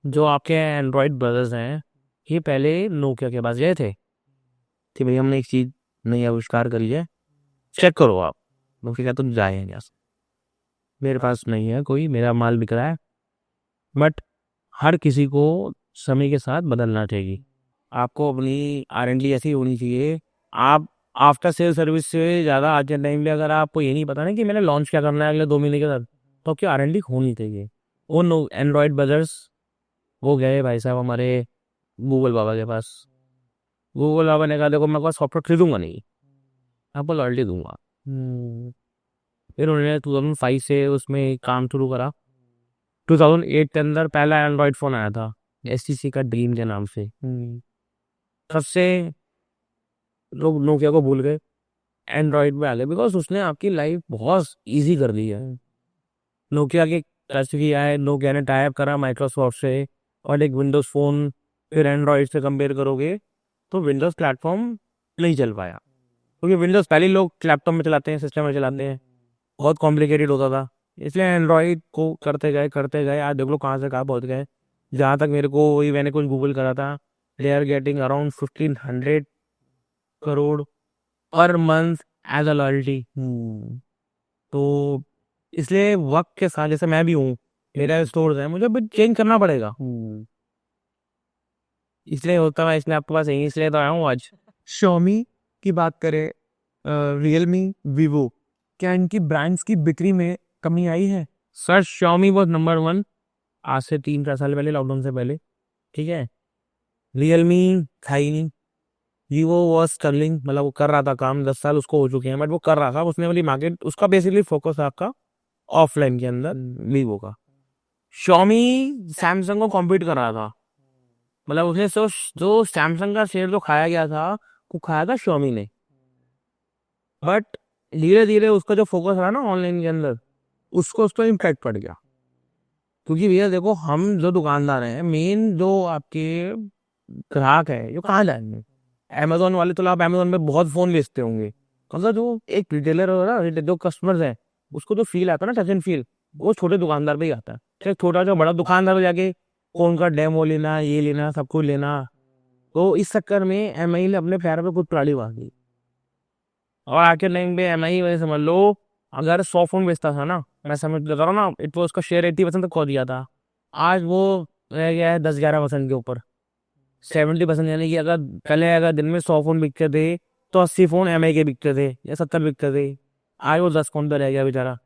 जो आपके एंड्रॉइड ब्रदर्स हैं, ये पहले नोकिया के पास गए थे कि भाई हमने एक चीज नई आविष्कार करी है, चेक करो आप। नोकिया तुम जाए यहाँ से, मेरे पास नहीं है कोई, मेरा माल बिक रहा है। बट हर किसी को समय के साथ बदलना चाहिए। आपको अपनी R&D ऐसी होनी चाहिए। आप आफ्टर सेल सर्विस से ज़्यादा आज के टाइम पे अगर आपको ये नहीं पता ना कि मैंने लॉन्च क्या करना है अगले 2 महीने के अंदर, तो आपकी R&D होनी चाहिए। वो एंड्रॉयड ब्रदर्स वो गए भाई साहब हमारे गूगल बाबा के पास। गूगल बाबा ने कहा देखो मैं सॉफ्टवेयर खरीदूंगा नहीं, आपको लॉयल्टी दूंगा। फिर उन्होंने 2005 से उसमें काम शुरू करा। 2008 के अंदर पहला एंड्रॉयड फ़ोन आया था STC का, ड्रीम के नाम से। सबसे लोग नोकिया को भूल गए, एंड्रॉयड में आ गए, बिकॉज उसने आपकी लाइफ बहुत इजी कर दी है। नोकिया के टच भी आए, नोकिया ने टाइप करा माइक्रोसॉफ्ट से, और एक विंडोज़ फ़ोन, फिर एंड्रॉयड से कंपेयर करोगे तो विंडोज़ प्लेटफॉर्म नहीं चल पाया, क्योंकि विंडोज़ पहले लोग लैपटॉप में चलाते हैं, सिस्टम में चलाते हैं, बहुत कॉम्प्लिकेटेड होता था। इसलिए एंड्रॉइड को करते गए, आज देख लो कहाँ से कहाँ पहुँच गए। जहाँ तक मेरे को, वही मैंने कुछ गूगल करा था, they are getting around 1500 crore per month as a loyalty. तो इसलिए वक्त के साथ, जैसे मैं भी हूँ, मेरा स्टोर है, मुझे चेंज करना पड़ेगा, इसलिए होता है, इसलिए आपके पास यही, इसलिए तो आया हूँ आज। Xiaomi की बात करें, रियलमी, वीवो, क्या इनकी ब्रांड्स की बिक्री में कमी आई है? सर Xiaomi वॉज नंबर 1 आज से 3-4 साल पहले, लॉकडाउन से पहले, ठीक है। रियलमी था ही नहीं। वीवो वॉज स्टर्लिंग, मतलब वो कर रहा था काम, 10 साल उसको हो चुके हैं, बट वो कर रहा था, उसने वाली मार्केट, उसका बेसिकली फोकस था आपका ऑफलाइन के अंदर, वीवो का। Xiaomi सैमसंग को कॉम्पीट कर रहा था, मतलब उसने जो सैमसंग का शेयर जो खाया गया था, वो खाया था Xiaomi ने। बट धीरे धीरे उसका जो फोकस रहा ना ऑनलाइन के अंदर, उसको इम्पैक्ट पड़ गया। क्योंकि भैया देखो, हम जो दुकानदार हैं, मेन जो आपके ग्राहक है, जो कहाँ जाएंगे? अमेजोन वाले तो आप अमेजोन में बहुत फोन बेचते होंगे, मतलब जो एक रिटेलर हो ना, जो कस्टमर्स है, उसको जो फील आता है ना, टच एंड फील, वो छोटे दुकानदार पे ही आता है। चाहे छोटा जो बड़ा दुकानदार हो, जाके फोन का डेमो लेना, ये लेना, सब कुछ लेना। तो इस चक्कर में एमआई ने अपने पैर पे खुद कुल्हाड़ी मार दी, और आके टाइम पे एमआई वजह समझ लो, अगर 100 फोन बेचता था ना, मैं समझ बता रहा हूँ ना, इट वो उसका शेयर 80% तक खो दिया था। आज वो रह गया है 10-11% के ऊपर, 70%। यानी कि अगर दिन में 100 फोन बिकते थे, तो 80 फोन एमआई के बिकते थे, या 70 बिकते थे। आज वो 10 फोन पे रह गया बेचारा।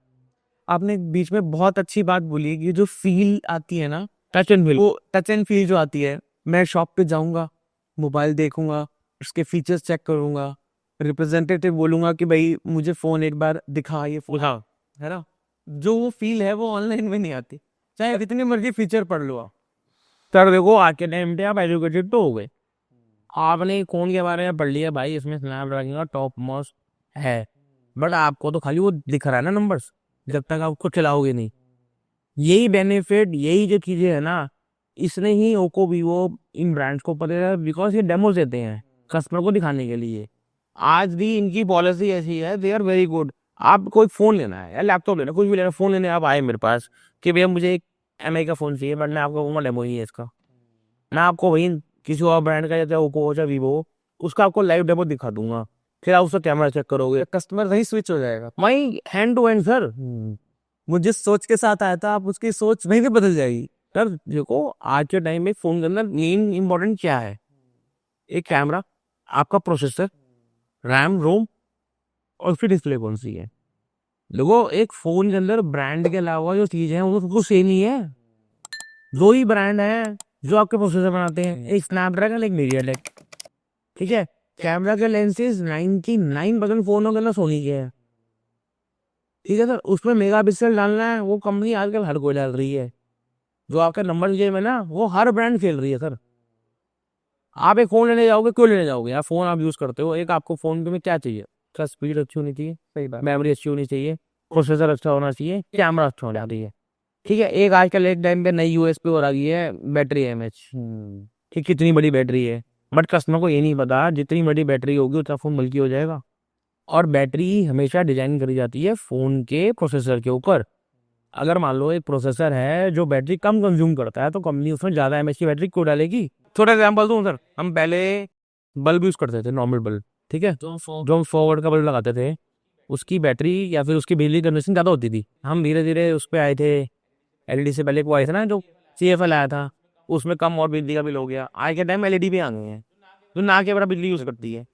आपने बीच में बहुत अच्छी बात बोली कि जो फील आती है ना, टच एंड फील। वो टच एंड फील जो आती है, मैं शॉप पे जाऊंगा, मोबाइल देखूंगा, उसके फीचर्स चेक करूंगा, रिप्रेजेंटेटिव बोलूंगा कि भाई मुझे फोन एक बार दिखा, ये फोन हाँ, है ना, जो वो फील है वो ऑनलाइन में नहीं आती, चाहे कितनी मर्जी फीचर पढ़ लो आप। सर देखो, आज के टाइम पे आप एजुकेटेड तो हो गए, आपने फोन के बारे में पढ़ लिया, भाई इसमें स्नैपड्रैगन का टॉप मोस्ट है, बट आपको तो खाली वो दिख रहा है ना नंबर्स, जब तक आप उसको चलाओगे नहीं। यही बेनिफिट, यही जो चीजें है ना, इसने ही ओप्पो वीवो इन ब्रांड्स को पता है, बिकॉज ये डेमोज देते हैं कस्टमर को दिखाने के लिए। आज भी इनकी पॉलिसी ऐसी है, दे आर वेरी गुड। आप कोई फोन लेना है या लैपटॉप लेना, कुछ भी लेना, फोन लेने आप आए मेरे पास कि भैया मुझे एक एमआई का फोन चाहिए, बट मैं आपको कहूँगा डेमो ही है इसका। मैं आपको वही किसी और ब्रांड का, चाहे ओप्पो हो चाहे वीवो हो, उसका आपको लाइव डेमो दिखा दूंगा, फिर आप उसका कैमरा चेक करोगे, कस्टमर वही स्विच हो जाएगा। वही हैंड टू हैंड सर। वो जिस सोच के साथ आया था, आप उसकी सोच वहीं पे बदल जाएगी। सर देखो, आज के टाइम में फोन के अंदर मेन इंपॉर्टेंट क्या है? एक कैमरा, आपका प्रोसेसर, रैम रोम, और फिर डिस्प्ले कौन सी है। देखो, एक फोन के अंदर ब्रांड के अलावा जो चीजें हैं वो तो सेम ही है। दो ही ब्रांड है जो आपके प्रोसेसर बनाते हैं, एक स्नैपड्रैगन, एक मीडियाटेक, ठीक है। कैमरा के लेंसेज 99% फोनों के अंदर सोनी के हैं, ठीक है सर। उसमें मेगा पिक्सल डालना है, वो कंपनी आजकल हर कोई डाल रही है। जो आपका नंबर गेम है ना, वो हर ब्रांड खेल रही है सर। आप एक फोन लेने जाओगे, क्यों लेने जाओगे यार? फोन आप यूज करते हो, एक आपको फोन में क्या चाहिए? उसका स्पीड अच्छी होनी चाहिए, सही बात। मेमोरी अच्छी होनी चाहिए, प्रोसेसर अच्छा होना चाहिए, कैमरा अच्छा होना चाहिए, ठीक है। एक आजकल एक टाइम पे नई यूएसपी हो रही है, बैटरी एमएच, कि कितनी बड़ी बैटरी है। बट कस्टमर को ये नहीं पता, जितनी बड़ी बैटरी होगी उतना फोन बल्कि हो जाएगा। और बैटरी हमेशा डिजाइन करी जाती है फोन के प्रोसेसर के ऊपर। अगर मान लो एक प्रोसेसर है जो बैटरी कम कंज्यूम करता है, तो कंपनी उसमें ज्यादा एमएच की बैटरी क्यों डालेगी? छोटा एग्जाम्पल दूं सर, हम पहले बल्ब यूज करते थे, नॉर्मल बल्ब, ठीक है, जो हम 100 वाट का बल्ब लगाते थे, उसकी बैटरी या फिर उसकी बिजली कंजम्पशन ज्यादा होती थी। हम धीरे धीरे उस पर आए थे, एलईडी से पहले वो आया था ना, जो सीएफएल आया था, उसमें कम और बिजली का बिल हो गया। आज के टाइम एलईडी भी आ गए हैं, जो ना के बराबर बिजली यूज करती है।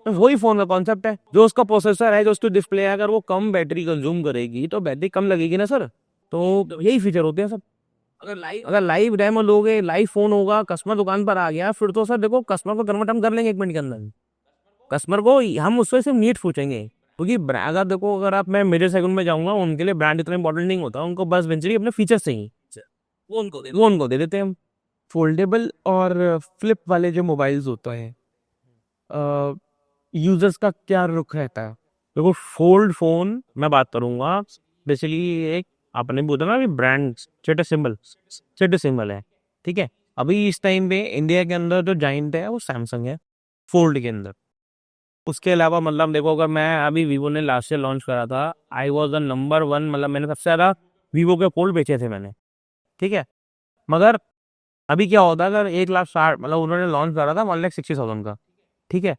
तो वही फोन का कॉन्सेप्ट है, जो उसका प्रोसेसर है, जो उसकी डिस्प्ले है, अगर वो कम बैटरी कंज्यूम करेगी तो बैटरी कम लगेगी ना सर। तो यही फीचर होते हैं सब। अगर लाइव डेमो लोगे, लाइव फोन होगा, कस्टमर दुकान पर आ गया, फिर तो सर देखो, कस्टमर को कन्वर्ट हम कर लेंगे 1 मिनट के अंदर। कस्टमर को हम उससे सिर्फ नीड पूछेंगे, क्योंकि अगर देखो, अगर आप मैं मेजर सेगमेंट में जाऊंगा, उनके लिए ब्रांड इतना इंपॉर्टेंट नहीं होता, उनको बस बेंचली अपने फीचर्स चाहिए, वो उनको दे देते हैं हम। फोल्डेबल और फ्लिप वाले जो मोबाइल्स होते हैं, यूजर्स का क्या रुख रहता है? देखो, फोल्ड फोन मैं बात करूंगा, बेसिकली एक आपने बोला ना, अभी ब्रांड स्टेटस सिंबल है, ठीक है। अभी इस टाइम पे इंडिया के अंदर जो जाइंट है वो सैमसंग है, फोल्ड के अंदर। उसके अलावा मतलब देखो, अगर मैं अभी वीवो ने लास्ट ईयर लॉन्च करा था, आई वॉज द नंबर 1, मतलब मैंने सबसे ज़्यादा वीवो के फोल्ड बेचे थे मैंने, ठीक है। मगर अभी क्या होता है, अगर 1,60,000 मतलब उन्होंने लॉन्च करा था 1,60,000 का, ठीक है।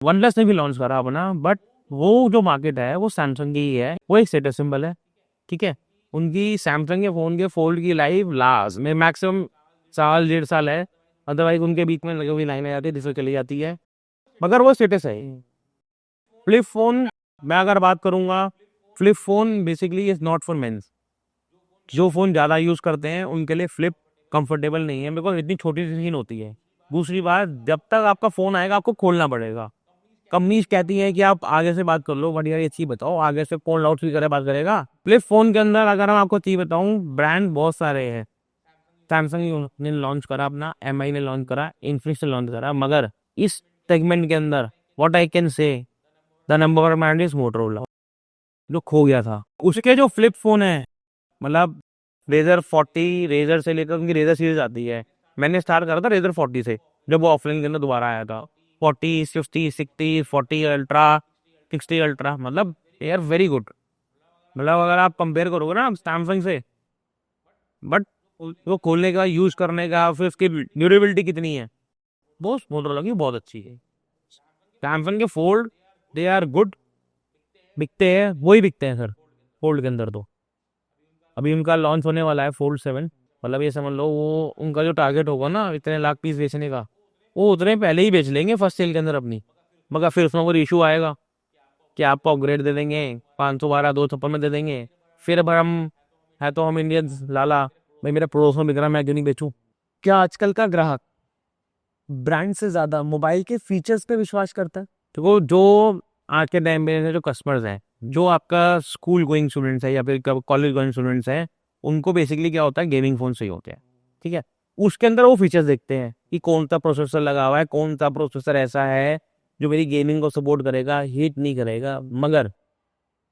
वन प्लस ने भी लॉन्च करा अपना, बट वो जो मार्केट है वो सैमसंग की ही है, वो एक स्टेटस सिंबल है, ठीक है। उनकी सैमसंग के फ़ोन के फोल्ड की लाइफ लास्ट में मैक्सिमम 1.5 साल है, अदरवाइज उनके बीच में लगी हुई लाइनें आती है जिससे चली जाती है, मगर वो स्टेटस है। फ्लिप फ़ोन, मैं अगर बात करूँगा, flip phone basically is not for mens. जो फ़ोन ज़्यादा यूज़ करते हैं उनके लिए फ्लिप कंफर्टेबल नहीं है, बिकॉज इतनी छोटी सी स्क्रीन होती है। दूसरी बात, जब तक आपका फ़ोन आएगा आपको खोलना पड़ेगा। कंपनीज कहती है कि आप आगे से बात कर लो, बट यार ये चीज़ बताओ, आगे से कौन लाउड स्पीकर बात करेगा। फ्लिप फ़ोन के अंदर अगर हम आपको चीज़ बताऊँ, ब्रांड बहुत सारे हैं। सैमसंग ने लॉन्च करा अपना, MI ने लॉन्च करा, इन्फिनिक्स ने लॉन्च करा, मगर इस सेगमेंट के अंदर what I can say the number one brand is Motorola, जो खो गया था। उसके जो फ्लिप फ़ोन है, मतलब रेजर 40, रेजर से लेकर उनकी रेजर सीरीज आती है, मैंने स्टार्ट करा था रेजर 40 से, जब वो ऑफलाइन के अंदर दोबारा आया था। 40, 50, 60, 40 अल्ट्रा, 60 अल्ट्रा, मतलब दे आर वेरी गुड। मतलब अगर आप कंपेयर करोगे ना सैमसंग से, बट वो खोलने का, यूज करने का, फिर उसकी ड्यूरेबिलिटी कितनी है, वो मोटरोला की बहुत अच्छी है। सैमसंग के फोल्ड, दे आर गुड, बिकते हैं, वही बिकते हैं सर फोल्ड के अंदर। तो अभी उनका लॉन्च होने वाला है फोल्ड 7, मतलब ये समझ लो वो उनका जो टारगेट होगा ना इतने लाख पीस बेचने का, वो उतने पहले ही बेच लेंगे फर्स्ट सेल के अंदर अपनी। मगर फिर उसमें कोई इशू आएगा कि आपको अपग्रेड दे देंगे, 512 256 में दे देंगे, फिर अब हम है तो हम इंडियंस लाला, भाई मेरे पड़ोस में बिक रहा, मैं क्यों नहीं बेचूं। क्या आजकल का ग्राहक ब्रांड से ज्यादा मोबाइल के फीचर्स पे विश्वास करता है? देखो, जो आज के टाइम पे जो कस्टमर्स हैं, जो आपका स्कूल गोइंग स्टूडेंट्स है या फिर कॉलेज गोइंग स्टूडेंट्स हैं, उनको बेसिकली क्या होता है, गेमिंग फोन चाहिए होते हैं, ठीक है। उसके अंदर वो फीचर्स देखते हैं कि कौन सा प्रोसेसर लगा हुआ है, कौन सा प्रोसेसर ऐसा है जो मेरी गेमिंग को सपोर्ट करेगा, हीट नहीं करेगा। मगर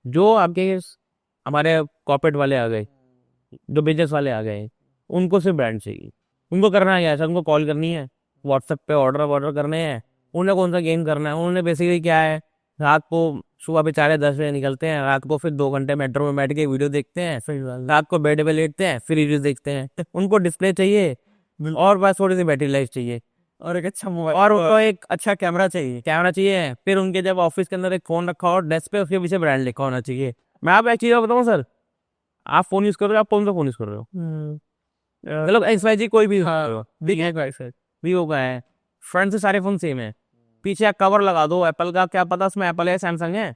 जो आपके हमारे कॉर्पोरेट वाले आ गए, जो बिजनेस वाले आ गए, उनको सिर्फ ब्रांड चाहिए। उनको करना है ऐसा, उनको कॉल करनी है, व्हाट्सएप पे ऑर्डर करने हैं, उन्हें कौन सा गेम करना है। उन्होंने बेसिकली क्या है, रात को सुबह बेचारे 10 बजे निकलते हैं, रात को फिर 2 घंटे मेट्रो में बैठ के वीडियो देखते हैं, फिर रात को बेड पे लेटते हैं, फिर रील्स देखते हैं। उनको डिस्प्ले चाहिए और बस थोड़ी सी बैटरी लाइफ चाहिए और एक अच्छा मोबाइल, और उनको एक अच्छा कैमरा चाहिए। फिर उनके जब ऑफिस के अंदर एक फोन रखा हो डेस्क पे, उसके पीछे ब्रांड लिखा होना चाहिए। मैं आप एक चीज बताऊँ सर, आप फोन यूज कर रहे हो, आप कौन सा फोन यूज कर रहे हो, मतलब XYZ कोई भी बिग है गाइस सर। वीवो का है, फ्रंट से सारे फोन सेम है, पीछे आप कवर लगा दो एप्पल का, क्या पता उसमें एप्पल है सैमसंग है।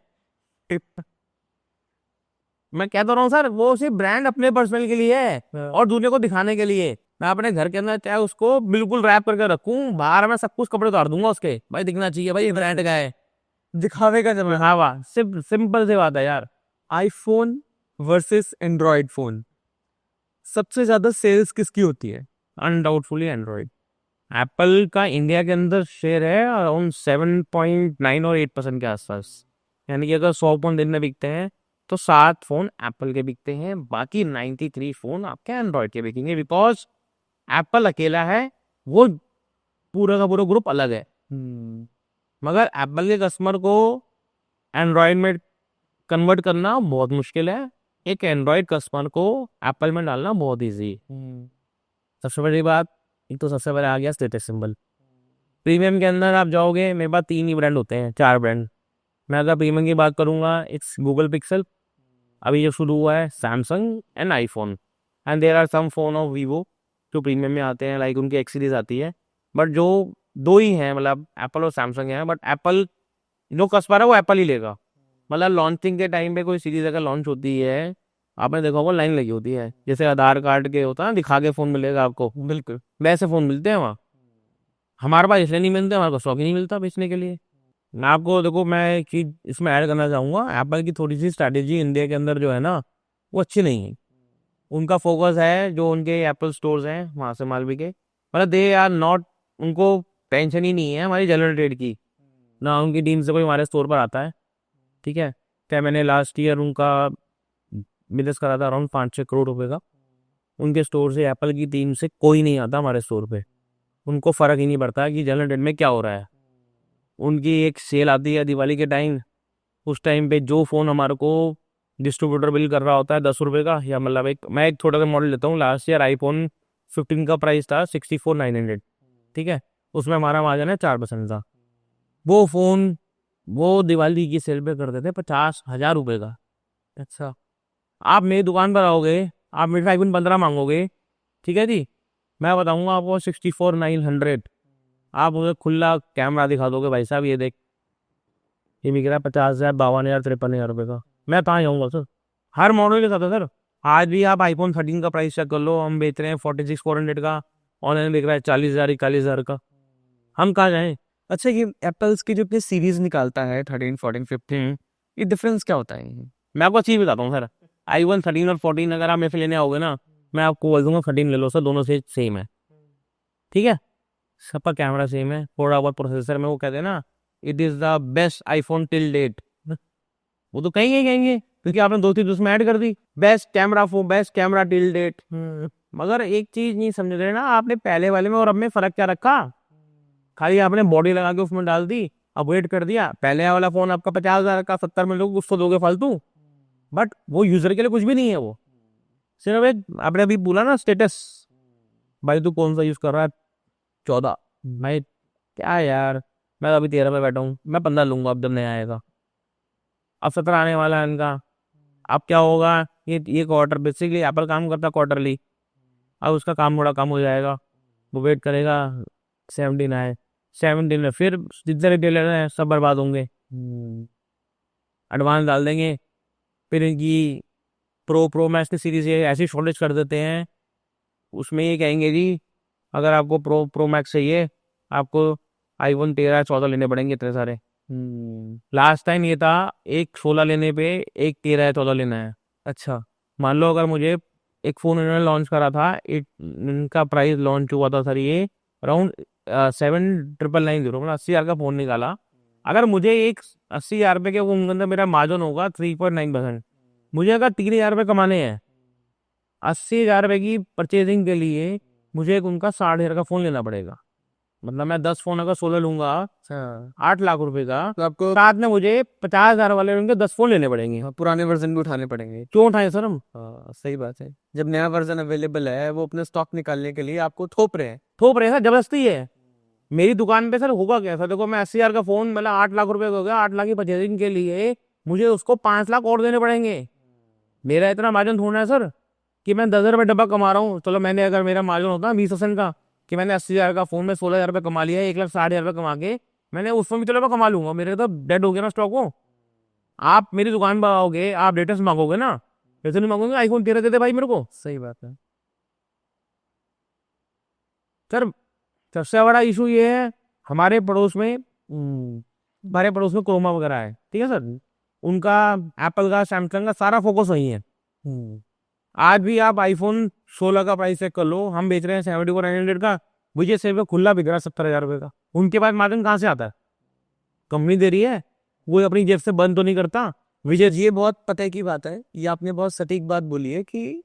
मैं कह तो रहा हूँ सर, वो सिर्फ ब्रांड अपने पर्सनल के लिए है और दूसरे को दिखाने के लिए। मैं अपने घर के अंदर चाहे उसको बिल्कुल रैप करके रखूं, बाहर मैं सब कुछ कपड़े उतार दूंगा उसके, भाई दिखना चाहिए भाई ये ब्रांड का है, दिखावे का जमाना। हाँ वाह, सिर्फ सिंपल सी बात है यार। आईफोन वर्सेस एंड्रॉयड फोन, सबसे ज्यादा सेल्स किसकी होती है? अनडाउटफुली एंड्रॉइड। एप्पल का इंडिया के अंदर शेयर है अराउंड 7.9 और 8% के आसपास, यानी कि अगर 100 फोन दिन में बिकते हैं तो 7 फोन एप्पल के बिकते हैं, बाकी 93 फोन आपके एंड्रॉइड के बिकेंगे, बिकॉज एप्पल अकेला है, वो पूरा का पूरा ग्रुप अलग है। मगर एप्पल के कस्टमर को एंड्रॉइड में कन्वर्ट करना बहुत मुश्किल है, एक एंड्रॉइड कस्टमर को एप्पल में डालना बहुत ईजी। सबसे बड़ी बात, एक तो सबसे पहले आ गया स्टेटस सिंबल। प्रीमियम के अंदर आप जाओगे, मेरे पास 3 ही ब्रांड होते हैं, 4 ब्रांड। मैं अगर प्रीमियम की बात करूंगा, इट्स गूगल पिक्सल, अभी जो शुरू हुआ है, Samsung and iPhone, and there are some phone of Vivo जो प्रीमियम में आते हैं, लाइक उनकी एक्स सीरीज आती है। बट जो दो ही हैं, मतलब एप्पल और सैमसंग है, बट एप्पल जो कस्टमर है वो एप्पल ही लेगा। मतलब लॉन्चिंग के टाइम पे कोई सीरीज अगर लॉन्च होती है, आपने देखा होगा लाइन लगी होती है, जैसे आधार कार्ड के होता है ना, दिखा के फोन मिलेगा आपको, बिल्कुल वैसे फोन मिलते हैं वहाँ। हमारे पास इसलिए नहीं मिलते, हमारे पास स्टॉक ही नहीं मिलता बेचने के लिए। मैं आपको देखो, मैं एक चीज इसमें ऐड करना चाहूंगा, एप्पल की थोड़ी सी स्ट्रैटेजी इंडिया के अंदर जो है ना, वो अच्छी नहीं है। उनका फोकस है जो उनके एप्पल स्टोर्स हैं वहां से माल बिके, मतलब दे आर नॉट, उनको टेंशन ही नहीं है हमारी जनरल ट्रेड की, ना उनकी टीम से कोई हमारे स्टोर पर आता है, ठीक है। क्या मैंने लास्ट ईयर उनका बिजनेस करा था अराउंड 5-6 करोड़ रुपए का, उनके स्टोर से एप्पल की टीम से कोई नहीं आता हमारे स्टोर पे, उनको फर्क ही नहीं पड़ता कि जनरल ट्रेड में क्या हो रहा है। उनकी एक सेल आती है दिवाली के टाइम, उस टाइम पे जो फ़ोन हमारे को डिस्ट्रीब्यूटर बिल कर रहा होता है 10 रुपये का, या मतलब मैं एक छोटा सा मॉडल लेता हूँ, लास्ट ईयर iPhone 15 का प्राइस था 64,900, ठीक है, उसमें हमारा मार्जिन है 4% का। वो फ़ोन वो दिवाली की सेल पे कर देते 50,000 रुपये का। अच्छा। आप मेरी दुकान पर आओगे, आप मेरे से iPhone 15 मांगोगे, ठीक है जी, मैं बताऊंगा आपको 64,900, आप मुझे खुला कैमरा दिखा दोगे, भाई साहब ये देख, ये बिक रहा है 50,000, 52,000, 53,000 रुपये का, मैं कहाँ जाऊँगा सर? हर मॉडल के साथ है सर। आज भी आप iPhone 13 का प्राइस चेक कर लो, हम बेच रहे हैं 46,400 का, ऑनलाइन बिक रहा है 40,000, 41,000 का, हम कहाँ जाएं? अच्छा, ये एप्पल्स की जो अपनी सीरीज निकालता है 13, 14, 15, ये डिफरेंस क्या होता है? मैं आपको चीज़ बताता हूँ सर, iPhone 13 और 14 अगर आप मेरे से लेने आओगे ना, मैं आपको बोल दूंगा 13 ले लो सर, दोनों से सेम है, ठीक है, सबका कैमरा सेम है, थोड़ा बहुत प्रोसेसर में वो कहते हैं ना, it is the best iPhone till date, वो तो कहेंगे क्योंकि आपने दो चीज उसमें ऐड कर दी, बेस्ट कैमरा टिल डेट। मगर एक चीज नहीं समझ रहे ना, आपने पहले वाले में और अब में फर्क क्या रखा? खाली आपने बॉडी लगा के उसमें डाल दी, अपग्रेड कर दिया, पहले वाला फोन आपका 50,000 का 70 में लोग उसको दोगे फालतू, बट वो यूजर के लिए कुछ भी नहीं है, वो सिर्फ एक आपने अभी बोला ना स्टेटस, भाई तू कौन सा यूज कर रहा है? 14। भाई क्या यार, मैं तो अभी 13 पे बैठा हूँ, मैं 15 लूंगा अब जब नया आएगा, अब 17 आने वाला है इनका, अब क्या होगा? ये क्वार्टर बेसिकली एप्पल काम करता है क्वार्टरली, अब उसका काम थोड़ा कम हो जाएगा, वो वेट करेगा 17 आए, 17 में फिर जितने रिटेलर हैं सब बर्बाद होंगे, एडवांस डाल देंगे, फिर इनकी प्रो मैक्स की सीरीज ये ऐसी शॉर्टेज कर देते हैं, उसमें ये कहेंगे जी अगर आपको प्रो मैक्स चाहिए, आपको iPhone 13 14 लेने पड़ेंगे इतने सारे। लास्ट टाइम ये था एक 16 लेने पे एक 13 14 लेना है। अच्छा। मान लो अगर मुझे एक फ़ोन इन्होंने लॉन्च करा था, इनका प्राइस लॉन्च हुआ था सर ये अराउंड 7,999 मतलब 80,000 का फ़ोन निकाला, अगर मुझे एक 80,000 रुपये के वो उनके अंदर मेरा मार्जिन होगा 3.9%, मुझे अगर 3,000 रुपये कमाने हैं 80,000 रुपये की परचेजिंग के लिए, मुझे एक उनका 60,000 का फ़ोन लेना पड़ेगा, मतलब मैं 10 फ़ोन अगर 16 लूंगा अच्छा, 8 लाख रुपए का, तो आपको साथ में मुझे 50,000 वाले उनके 10 फ़ोन लेने पड़ेंगे। पुराने वर्जन भी उठाने पड़ेंगे। क्यों उठाए सर हम? हाँ, सही बात है। जब नया वर्जन अवेलेबल है, वो अपने स्टॉक निकालने के लिए आपको थोप रहे हैं। थोप रहे हैं सर, जबरदस्ती है। मेरी दुकान पे सर होगा क्या सर, देखो मैं 80,000 का फ़ोन मतलब 8 लाख रुपए का हो गया, 8 लाख की परचेजिंग के लिए मुझे उसको 5 लाख और देने पड़ेंगे। मेरा इतना मार्जिन थोड़ा है सर कि मैं 10,000 रुपये डब्बा कमा रहा हूँ, चलो मैंने अगर मेरा मार्जिन होता 20% का, कि मैंने 80,000 का फ़ोन में 16,000 रुपये कमा लिया, 1,60,000 रुपये कमा के मैंने उसमें भी चलो मैं कमा लूंगा, मेरे तो डेड हो गया ना स्टॉक हो। आप मेरी दुकान पर आओगे, आप लेटेस्ट मांगोगे ना, जैसे नहीं मांगोगे iPhone 13 दे दे भाई मेरे को। सही बात है। सर सबसे बड़ा इशू ये है, हमारे पड़ोस में हमारे पड़ोस में क्रोमा वगैरह है, ठीक है सर, उनका एप्पल का सैमसंग का सारा फोकस वही है। आज भी आप iPhone 16 का प्राइस चेक कर लो, हम बेच रहे हैं 74,900 का, विजय सेल पे खुला बिक रहा है 70,000 रुपये का। उनके पास मार्जिन कहाँ से आता है? कंपनी दे रही है, वो अपनी जेब से बंद तो नहीं करता। विजय ये बहुत पते की बात है, ये आपने बहुत सटीक बात बोली है कि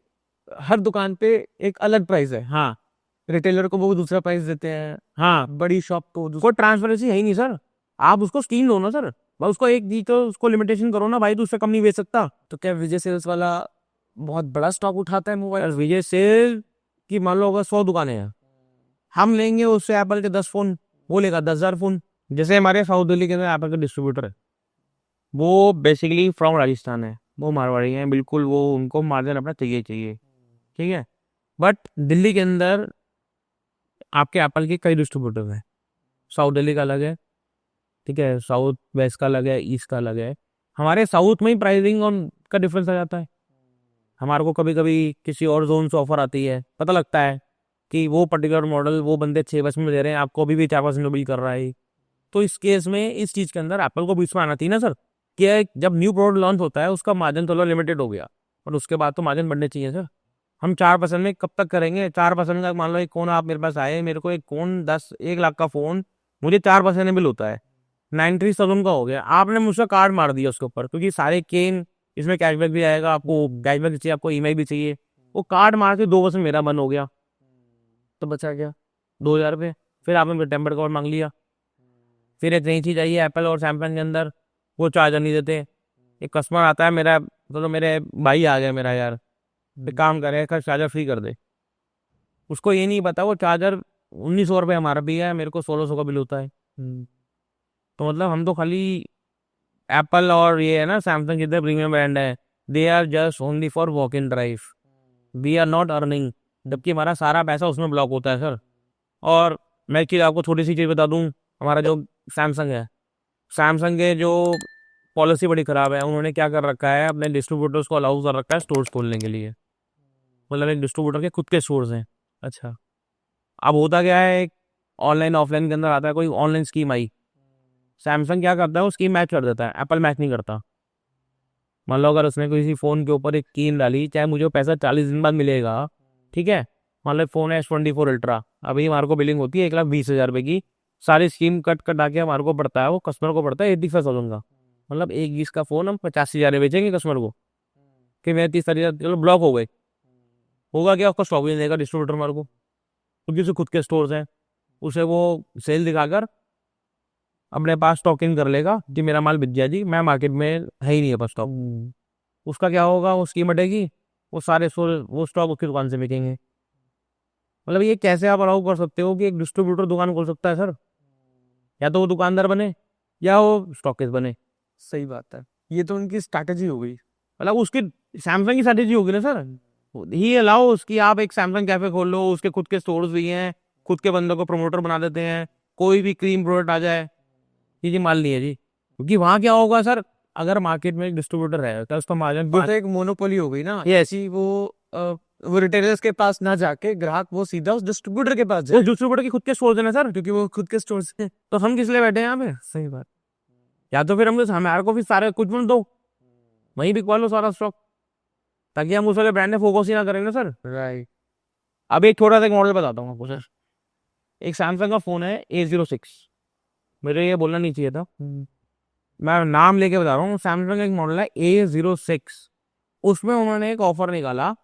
हर दुकान पे एक अलग प्राइस है। हाँ रिटेलर को वो दूसरा प्राइस देते हैं, हाँ, बड़ी शॉप को कोई ट्रांसपेरेंसी है ही नहीं सर, आप उसको स्कीम दो ना सर, भाई उसको एक दी तो उसको लिमिटेशन करो ना भाई, तो उससे कम नहीं बेच सकता। तो क्या विजय सेल्स वाला बहुत बड़ा स्टॉक उठाता है मोबाइल? विजय सेल की मान लो अगर 100 दुकानें हैं, हम लेंगे उससे एप्पल के 10 फोन, वो लेगा 10,000 फोन। जैसे हमारे साउथ दिल्ली के अंदर एप्पल का डिस्ट्रीब्यूटर है, वो बेसिकली फ्रॉम राजस्थान है, वो मारवाड़ी हैं बिल्कुल, वो उनको मार्जिन अपना चाहिए चाहिए, ठीक है, बट दिल्ली के अंदर आपके एप्पल के कई डिस्ट्रीब्यूटर हैं, साउथ दिल्ली का अलग है, ठीक है, साउथ वेस्ट का अलग है, ईस्ट का अलग है। हमारे साउथ में ही प्राइसिंग और का डिफरेंस आ जाता है, हमारे को कभी कभी किसी और जोन से ऑफर आती है, पता लगता है कि वो पर्टिकुलर मॉडल वो बंदे 6 बस में दे रहे हैं, आपको अभी भी 4% बिल कर रहा है। तो इस केस में इस चीज़ के अंदर एप्पल को बीच में आना चाहिए ना सर, कि जब न्यू प्रोडक्ट लॉन्च होता है उसका मार्जिन तो लिमिटेड हो गया, और उसके बाद तो मार्जिन बढ़ने चाहिए सर। हम 4% में कब तक करेंगे? 4% का मान लो एक फ़ोन आप मेरे पास आए, मेरे को एक फ़ोन 1 लाख का फ़ोन मुझे 4% में बिल होता है, 93,000 का हो गया, आपने मुझसे कार्ड मार दिया उसके ऊपर, क्योंकि सारे केन इसमें कैशबैक भी आएगा, आपको कैशबैक भी चाहिए, आपको ईएमआई भी चाहिए, वो कार्ड मार के 2% मेरा बंद हो गया, तो बचा क्या? 2,000 रुपये, फिर आपने मेरे टेम्पर कार्ड मांग लिया, फिर एक नई चीज़ आई है एप्पल और सैमसंग के अंदर, वो चार्जर नहीं देते। एक कस्टमर आता है मेरा, तो मेरे भाई आ गया मेरा यार, एक काम करे कर चार्जर फ्री कर दे। उसको ये नहीं पता वो चार्जर 1900 रुपये हमारा भी है, मेरे को 1600 का बिल होता है। तो मतलब हम तो खाली एप्पल और ये है ना सैमसंग जितने प्रीमियम ब्रांड है, they are just only for walk in drive, we are not earning, जबकि हमारा सारा पैसा उसमें ब्लॉक होता है सर। और मैं एक चीज़ आपको छोटी सी चीज़ बता दूं, हमारा जो सैमसंग है, सैमसंग के जो पॉलिसी बड़ी ख़राब है, उन्होंने क्या कर रखा है अपने डिस्ट्रीब्यूटर्स को अलाउ कर रखा है स्टोर्स खोलने के लिए, मतलब एक डिस्ट्रीब्यूटर के खुद के स्टोर्स हैं। अच्छा। अब होता क्या है, ऑनलाइन ऑफलाइन के अंदर आता है कोई ऑनलाइन स्कीम आई, सैमसंग क्या करता है वो स्कीम मैच कर देता है, एप्पल मैच नहीं करता। मान लो अगर उसने किसी फ़ोन के ऊपर एक स्कीम डाली, चाहे मुझे वो पैसा 40 दिन बाद मिलेगा, ठीक है, मान लो फ़ोन है S24 अल्ट्रा, अभी हमारे को बिलिंग होती है 1,20,000 रुपये की, सारी स्कीम कट कट आके हमारे को पड़ता है, वो कस्टमर को पड़ता है 85,000 का, मतलब 1,20 का फ़ोन हम 85,000 में बेचेंगे कस्टमर को, कि मेरे 30,000 चलो ब्लॉक हो गए, होगा क्या, उसका स्टॉक भी नहीं देगा डिस्ट्रीब्यूटर हमारे को, क्योंकि उसके खुद के स्टोर्स हैं, उसे वो सेल दिखाकर अपने पास स्टॉक इन कर लेगा कि मेरा माल बिक गया जी, मैं मार्केट में है ही नहीं है बस स्टॉक। उसका क्या होगा, वो स्कीम हटेगी, वो सारे वो स्टॉक उसकी दुकान से बिकेंगे। मतलब ये कैसे आप अलाउ कर सकते हो कि एक डिस्ट्रीब्यूटर दुकान खोल सकता है सर? या तो वो दुकानदार बने या वो स्टॉकिस्ट बने। सही बात है, ये तो उनकी स्ट्रैटेजी हो गई। मतलब उसकी सैमसंग की स्ट्रैटेजी होगी ना सर, ही अलाउ उसकी, आप एक सैमसंग कैफे खोल लो, उसके खुद के स्टोर्स भी हैं, खुद के बंदों को प्रमोटर बना देते हैं, कोई भी क्रीम प्रोडक्ट आ जाए, ये माल नहीं है जी, क्योंकि वहाँ क्या होगा सर, अगर मार्केट में एक डिस्ट्रीब्यूटर है तो उसका मार्जिन वो तो एक मोनोपोली हो गई ना, Yes. ऐसी वो रिटेलर्स के पास ना जाके ग्राहक वो सीधा उस डिस्ट्रीब्यूटर के पास वो जाए, डिस्ट्रीब्यूटर के खुद के स्टोर्स है ना सर, क्योंकि वो खुद के स्टोर से। तो हम किस लिए बैठे हैं यहाँ पे? सही बात। या तो फिर हम हमारे को फिर सारे कुछ मत दो, वहीं बिकवा लो सारा स्टॉक, ताकि हम उस वाले ब्रांड में फोकस ही ना करेंगे सर। राइट। अब एक छोटा सा मॉडल बताता हूँ आपको सर, एक सैमसंग का फोन है A06, मेरे ये बोलना नहीं चाहिए था, मैं नाम लेके बता रहा हूँ, सैमसंग का एक मॉडल है A06, उसमें उन्होंने एक ऑफर निकाला,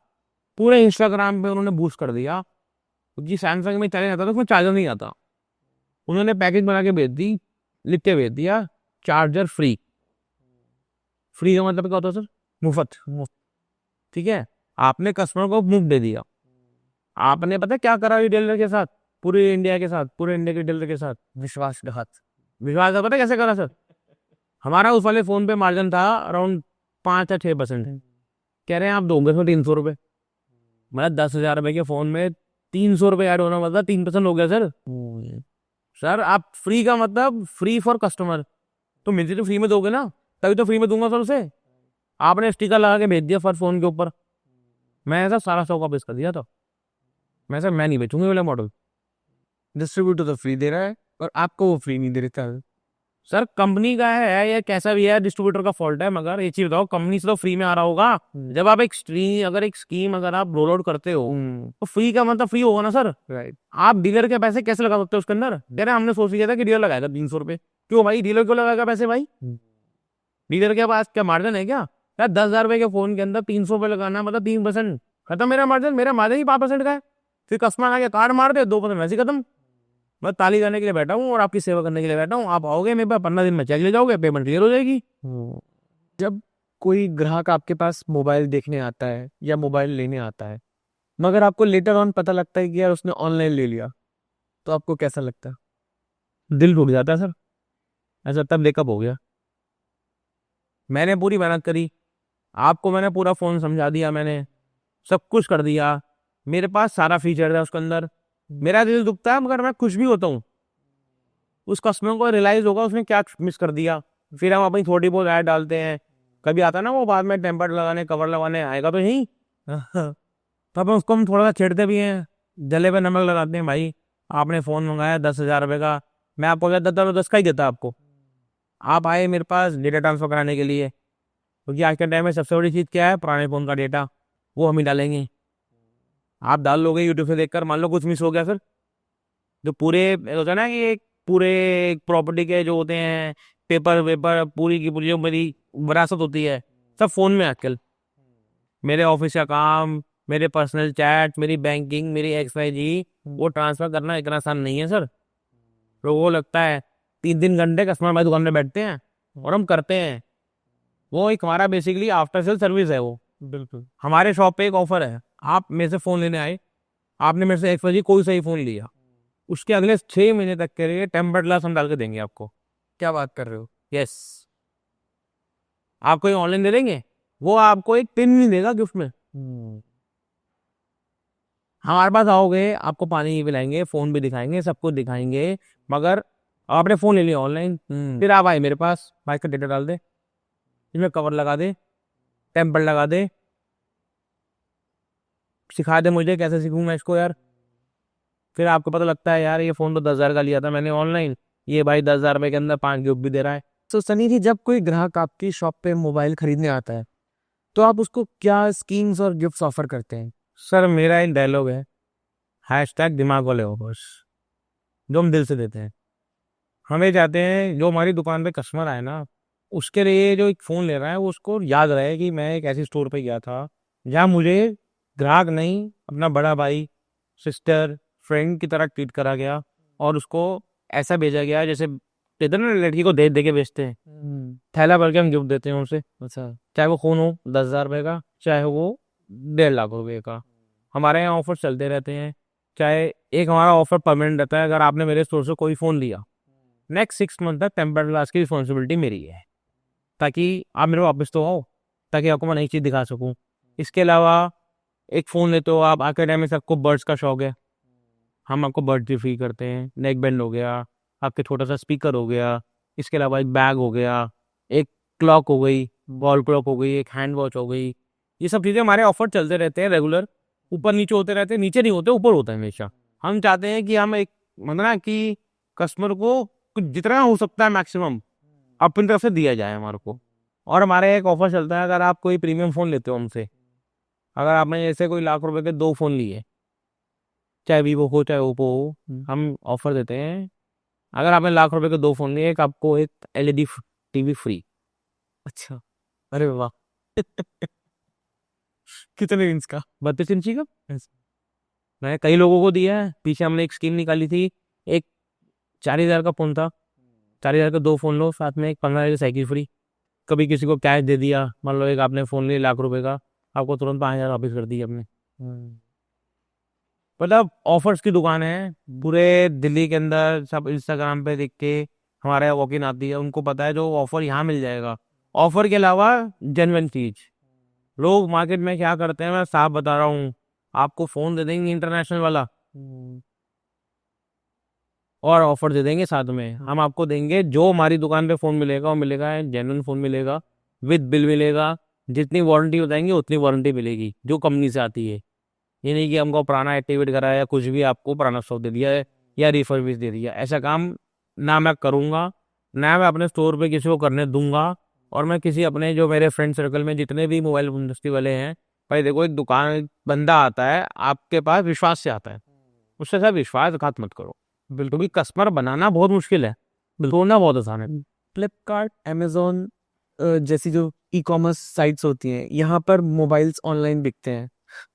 पूरे इंस्टाग्राम पे उन्होंने बूस्ट कर दिया, क्योंकि सैमसंग में चैलेंज आता था उसमें चार्जर नहीं आता, उन्होंने पैकेज बना के भेज दी, लिख के भेज दिया चार्जर फ्री। फ्री का मतलब क्या होता है सर? मुफ्त। ठीक है, आपने कस्टमर को मुफ्त दे दिया, आपने पता क्या करा रिटेलर के साथ, पूरे इंडिया के साथ, पूरे इंडिया के रिटेलर के साथ? विश्वासघात। विश्वास पता कैसे करा सर? हमारा उस वाले फोन पे मार्जिन था अराउंड 5 या 6%, कह रहे हैं आप दोगे उसमें 300 रुपये, मतलब 10,000 रुपये के फोन में 300 रुपये ऐड होना मतलब 3% हो गया सर। सर आप फ्री का मतलब फ्री फॉर कस्टमर, तो मिलती तो फ्री में दोगे ना, तभी तो फ्री में दूंगा सर उसे, आपने स्टिकर लगा के भेज दिया फर फोन के ऊपर, मैं ऐसा सारा स्टॉक वापस कर दिया था, मैं नहीं बेचूंगा वाला मॉडल। डिस्ट्रीब्यूटर तो फ्री दे रहा है और आपको वो फ्री नहीं दे रहा है। सर कंपनी का है या कैसा भी है, डिस्ट्रीब्यूटर का फॉल्ट है, मगर ये चीज बताओ, कंपनी से तो फ्री में आ रहा होगा, जब आप एक स्कीम अगर आप रोल आउट करते हो तो फ्री का मतलब फ्री होगा ना सर। राइट। आप डीलर के पैसे कैसे लगा सकते हो उसके अंदर? कह रहे हमने सोच लिया था कि डीलर लगाएगा 300 रुपये, क्यों भाई डीलर क्यों लगाएगा पैसे भाई? डीलर के पास क्या मार्जिन है क्या? 10,000 रुपये के फोन के अंदर 300 रुपये लगाना मतलब 3%, खत्म मेरा मार्जिन ही 5% का है, फिर कस्टमर आके कार्ड मार दे 2% वैसे खत्म। मैं ताली गाने के लिए बैठा हूँ और आपकी सेवा करने के लिए बैठा हूँ, आप आओगे मेरे पास 15 दिन में चेक ले जाओगे, पेमेंट क्लियर हो जाएगी। जब कोई ग्राहक आपके पास मोबाइल देखने आता है या मोबाइल लेने आता है, मगर आपको लेटर ऑन पता लगता है कि यार उसने ऑनलाइन ले लिया, तो आपको कैसा लगता है? दिल टूट जाता है सर, ऐसा तब ब्रेकअप हो गया। मैंने पूरी मेहनत करी, आपको मैंने पूरा फोन समझा दिया, मैंने सब कुछ कर दिया, मेरे पास सारा फीचर है उसके अंदर, मेरा दिल दुखता है मगर मैं खुश भी होता हूँ, उस कस्टमर को रियलाइज होगा उसने क्या मिस कर दिया। फिर हम अपनी थोड़ी बहुत ऐड डालते हैं, कभी आता ना वो बाद में टेम्पर लगाने कवर लगाने आएगा तो यही तब उसको हम थोड़ा सा छेड़ते भी हैं, जले पे नमक लगाते हैं, भाई आपने फ़ोन मंगाया 10,000 रुपये का, मैं आपको क्या 10 का ही देता आपको, आप आए मेरे पास डेटा ट्रांसफर कराने के लिए, क्योंकि आज के टाइम में सबसे बड़ी चीज़ क्या है, पुराने फ़ोन का डेटा, वो हम ही डालेंगे, आप डाल लोगे यूट्यूब से देखकर, मान लो कुछ मिस हो गया सर, जो पूरे होता है ना कि एक पूरे प्रॉपर्टी के जो होते हैं पेपर वेपर, पूरी की पूरी जो मेरी विरासत होती है, सब फ़ोन में आजकल, मेरे ऑफिस का काम, मेरे पर्सनल चैट, मेरी बैंकिंग, मेरी XYZ, वो ट्रांसफ़र करना इतना आसान नहीं है सर। लोगों को लगता है 3 घंटे कस्टमर हमारी दुकान पे बैठते हैं और हम करते हैं। वो एक हमारा बेसिकली आफ्टर सेल सर्विस है। वो बिल्कुल। हमारे शॉप पे एक ऑफर है, आप मेरे से फ़ोन लेने आए, आपने मेरे से एक्सवाईजेड कोई सही फ़ोन लिया, उसके अगले 6 महीने तक के लिए टेम्पर्ड ग्लास हम डाल के देंगे आपको। क्या बात कर रहे हो? यस, आपको ये ऑनलाइन दे देंगे, वो आपको एक पिन नहीं देगा गिफ्ट में। हमारे पास आओगे, आपको पानी भी पिलाएंगे, फ़ोन भी दिखाएंगे, सब कुछ दिखाएंगे, मगर आपने फ़ोन ले लिया ऑनलाइन, फिर आप आए मेरे पास, बाइक का डेटा डाल दे, इसमें कवर लगा दे, टेम्पर लगा दे, सिखा दे मुझे, कैसे सीखूँ मैं इसको यार। फिर आपको पता लगता है यार ये फ़ोन तो 10,000 का लिया था मैंने ऑनलाइन, ये भाई 10,000 रुपये के अंदर 5 गिफ्ट भी दे रहा है। तो सनी जी, जब कोई ग्राहक आपकी शॉप पे मोबाइल खरीदने आता है तो आप उसको क्या स्कीम्स और गिफ्ट्स ऑफर करते हैं? सर मेरा एक डायलॉग है, हैशटैग दिमाग वाले ऑफर्स, जो हम दिल से देते हैं। हम ये चाहते हैं जो हमारी दुकान पे कस्टमर आए ना, उसके लिए जो एक फ़ोन ले रहा है वो उसको याद रहे कि मैं एक ऐसी स्टोर पे गया था जहाँ मुझे ग्राहक नहीं, अपना बड़ा भाई, सिस्टर, फ्रेंड की तरह ट्रीट करा गया, और उसको ऐसा भेजा गया जैसे कहते हैं ना लड़की को दे दे के बेचते हैं, थैला भर के हम गिफ्ट देते हैं उसे। अच्छा। चाहे वो फ़ोन हो 10,000 रुपये का, चाहे वो 1.5 लाख रुपये का, हमारे यहाँ ऑफर चलते रहते हैं। चाहे एक हमारा ऑफर परमानेंट रहता है, अगर आपने मेरे स्टोर से कोई फ़ोन लिया, नेक्स्ट 6 मंथ तक टेम्पर्ड ग्लास की रिस्पॉन्सिबिलिटी मेरी है, ताकि आप मेरे वापस तो आओ, ताकि आपको मैं नई चीज़ दिखा सकूं। इसके अलावा एक फ़ोन लेते हो आप, एकेडमिक आपको बर्ड्स का शौक है, हम आपको बर्ड्स भी फ्री करते हैं। नेक बैंड हो गया, आपके छोटा सा स्पीकर हो गया, इसके अलावा एक बैग हो गया, एक क्लॉक हो गई, वॉल क्लॉक हो गई, एक हैंड वॉच हो गई। ये सब चीज़ें हमारे ऑफर चलते रहते हैं रेगुलर, ऊपर नीचे होते रहते हैं, नीचे नहीं होते, ऊपर होता है हमेशा। हम चाहते हैं कि हम एक मतलब ना कि कस्टमर को कुछ जितना हो सकता है मैक्सिमम अपनी तरफ से दिया जाए हमारे को। और हमारे एक ऑफर चलता है, अगर आप कोई प्रीमियम फ़ोन लेते हो हमसे, अगर आपने जैसे कोई लाख रुपए के 2 फ़ोन लिए, चाहे वीवो हो चाहे ओप्पो हो, हम ऑफर देते हैं, अगर आपने लाख रुपए के 2 फ़ोन लिए, एक आपको एक एलईडी टीवी फ्री। अच्छा। अरे वाह! कितने इंच का? 32 इंची का ऐसा। मैंने कई लोगों को दिया है। पीछे हमने एक स्कीम निकाली थी, एक 40,000 का फ़ोन था, 40,000 के 2 फ़ोन लो, साथ में एक 15,000 की साइकिल फ्री। कभी किसी को कैश दे दिया, मान लो एक आपने फ़ोन लिया लाख रुपए का, आपको तुरंत 5,000 वापस कर दिए हमने। मतलब ऑफर्स की दुकान है पूरे दिल्ली के अंदर, सब इंस्टाग्राम पे देख के हमारे यहाँ वॉक इन आती है, उनको पता है जो ऑफर यहाँ मिल जाएगा। ऑफर के अलावा जेन्युइन चीज, लोग मार्केट में क्या करते हैं मैं साफ बता रहा हूँ, आपको फ़ोन दे देंगे इंटरनेशनल वाला और ऑफर दे देंगे साथ में। हम आपको देंगे जो हमारी दुकान पे फ़ोन मिलेगा वो मिलेगा, जेन्युइन फ़ोन मिलेगा, विद बिल मिलेगा, जितनी वारंटी बताएंगे उतनी वारंटी मिलेगी जो कंपनी से आती है। ये नहीं कि हमको पुराना एक्टिवेट करा है या कुछ भी आपको पुराना स्टॉक दे दिया है या रिफर्बिश दे दिया, ऐसा काम ना मैं करूँगा, ना मैं अपने स्टोर पे किसी को करने दूंगा। और मैं किसी अपने जो मेरे फ्रेंड सर्कल में जितने भी मोबाइल इंडस्ट्री वाले हैं, भाई देखो एक दुकान बंदा आता है आपके पास विश्वास से आता है, उससे सब विश्वासघात मत करो, बिल्कुल भी कस्टमर बनाना बहुत मुश्किल है, तोड़ना बहुत आसान है। फ्लिपकार्ट, अमेज़न जैसी जो ई-कॉमर्स साइट्स होती हैं, यहाँ पर मोबाइल्स ऑनलाइन बिकते हैं,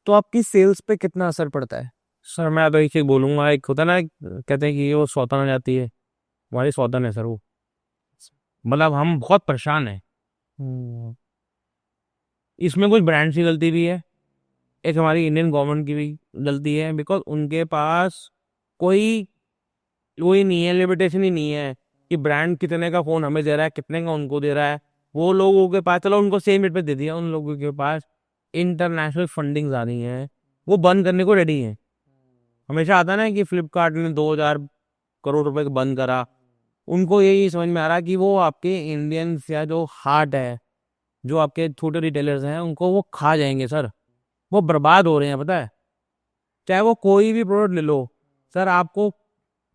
तो आपकी सेल्स पे कितना असर पड़ता है? सर मैं तो एक चीज़ बोलूँगा, एक होता है ना कहते हैं कि वो सौतन आ जाती है, हमारी सौतन है सर वो, मतलब हम बहुत परेशान हैं। इसमें कुछ ब्रांड की गलती भी है, एक हमारी इंडियन गवर्नमेंट की भी गलती है, बिकॉज उनके पास कोई वही नहीं है, लिमिटेशन ही नहीं है कि ब्रांड कितने का फ़ोन हमें दे रहा है, कितने का उनको दे रहा है। वो लोगों के पास, चलो उनको सेम रेट पे दे दिया, उन लोगों के पास इंटरनेशनल फंडिंग आ रही है, वो बंद करने को रेडी है। हमेशा आता ना कि फ्लिपकार्ट ने 2,000 करोड़ रुपए बंद करा, उनको यही समझ में आ रहा कि वो आपके इंडियंस या जो हार्ट है, जो आपके छोटे रिटेलर्स हैं, उनको वो खा जाएंगे सर, वो बर्बाद हो रहे हैं पता है। चाहे वो कोई भी प्रोडक्ट ले लो सर, आपको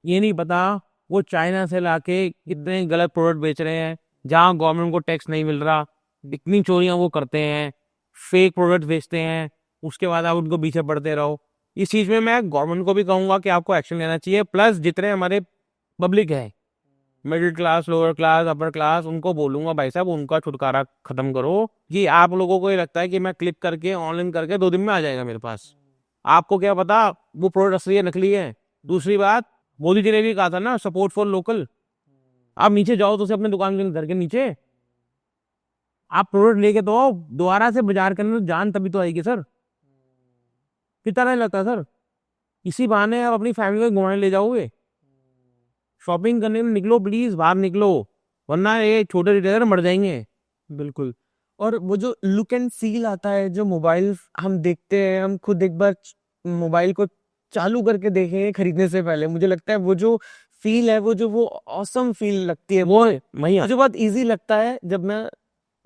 ये नहीं पता वो चाइना से लाके कितने गलत प्रोडक्ट बेच रहे हैं, जहाँ गवर्नमेंट को टैक्स नहीं मिल रहा, इतनी चोरियां वो करते हैं, फेक प्रोडक्ट बेचते हैं, उसके बाद आप उनको पीछे पड़ते रहो। इस चीज़ में मैं गवर्नमेंट को भी कहूँगा कि आपको एक्शन लेना चाहिए, प्लस जितने हमारे पब्लिक है, middle class, lower class, upper class, उनको बोलूँगा भाई साहब उनका छुटकारा खत्म करो। कि आप लोगों को ये लगता है कि मैं क्लिक करके ऑनलाइन करके 2 दिन में आ जाएगा मेरे पास, आपको क्या पता वो प्रोडक्ट असली है नकली है। दूसरी बात, मोदी जी ने भी कहा था ना, सपोर्ट फॉर लोकल, आप नीचे जाओ तो उसे अपने दुकान के घर के नीचे आप प्रोडक्ट लेके तो आओ, दोबारा से बाजार करने में जान तभी तो आएगी सर। कितना नहीं लगता सर, इसी बहाने आप अपनी फैमिली को घुमाने ले जाओगे। शॉपिंग करने में निकलो प्लीज, बाहर निकलो, वरना ये छोटे रिटेलर मर जाएंगे। बिल्कुल। और वो जो लुक एंड फील आता है, जो मोबाइल हम देखते हैं, हम खुद एक बार मोबाइल को चालू करके देखें खरीदने से पहले, मुझे लगता है वो जो फील है, वो ऑसम फील लगती है। वो भैया मुझे बहुत इजी लगता है जब मैं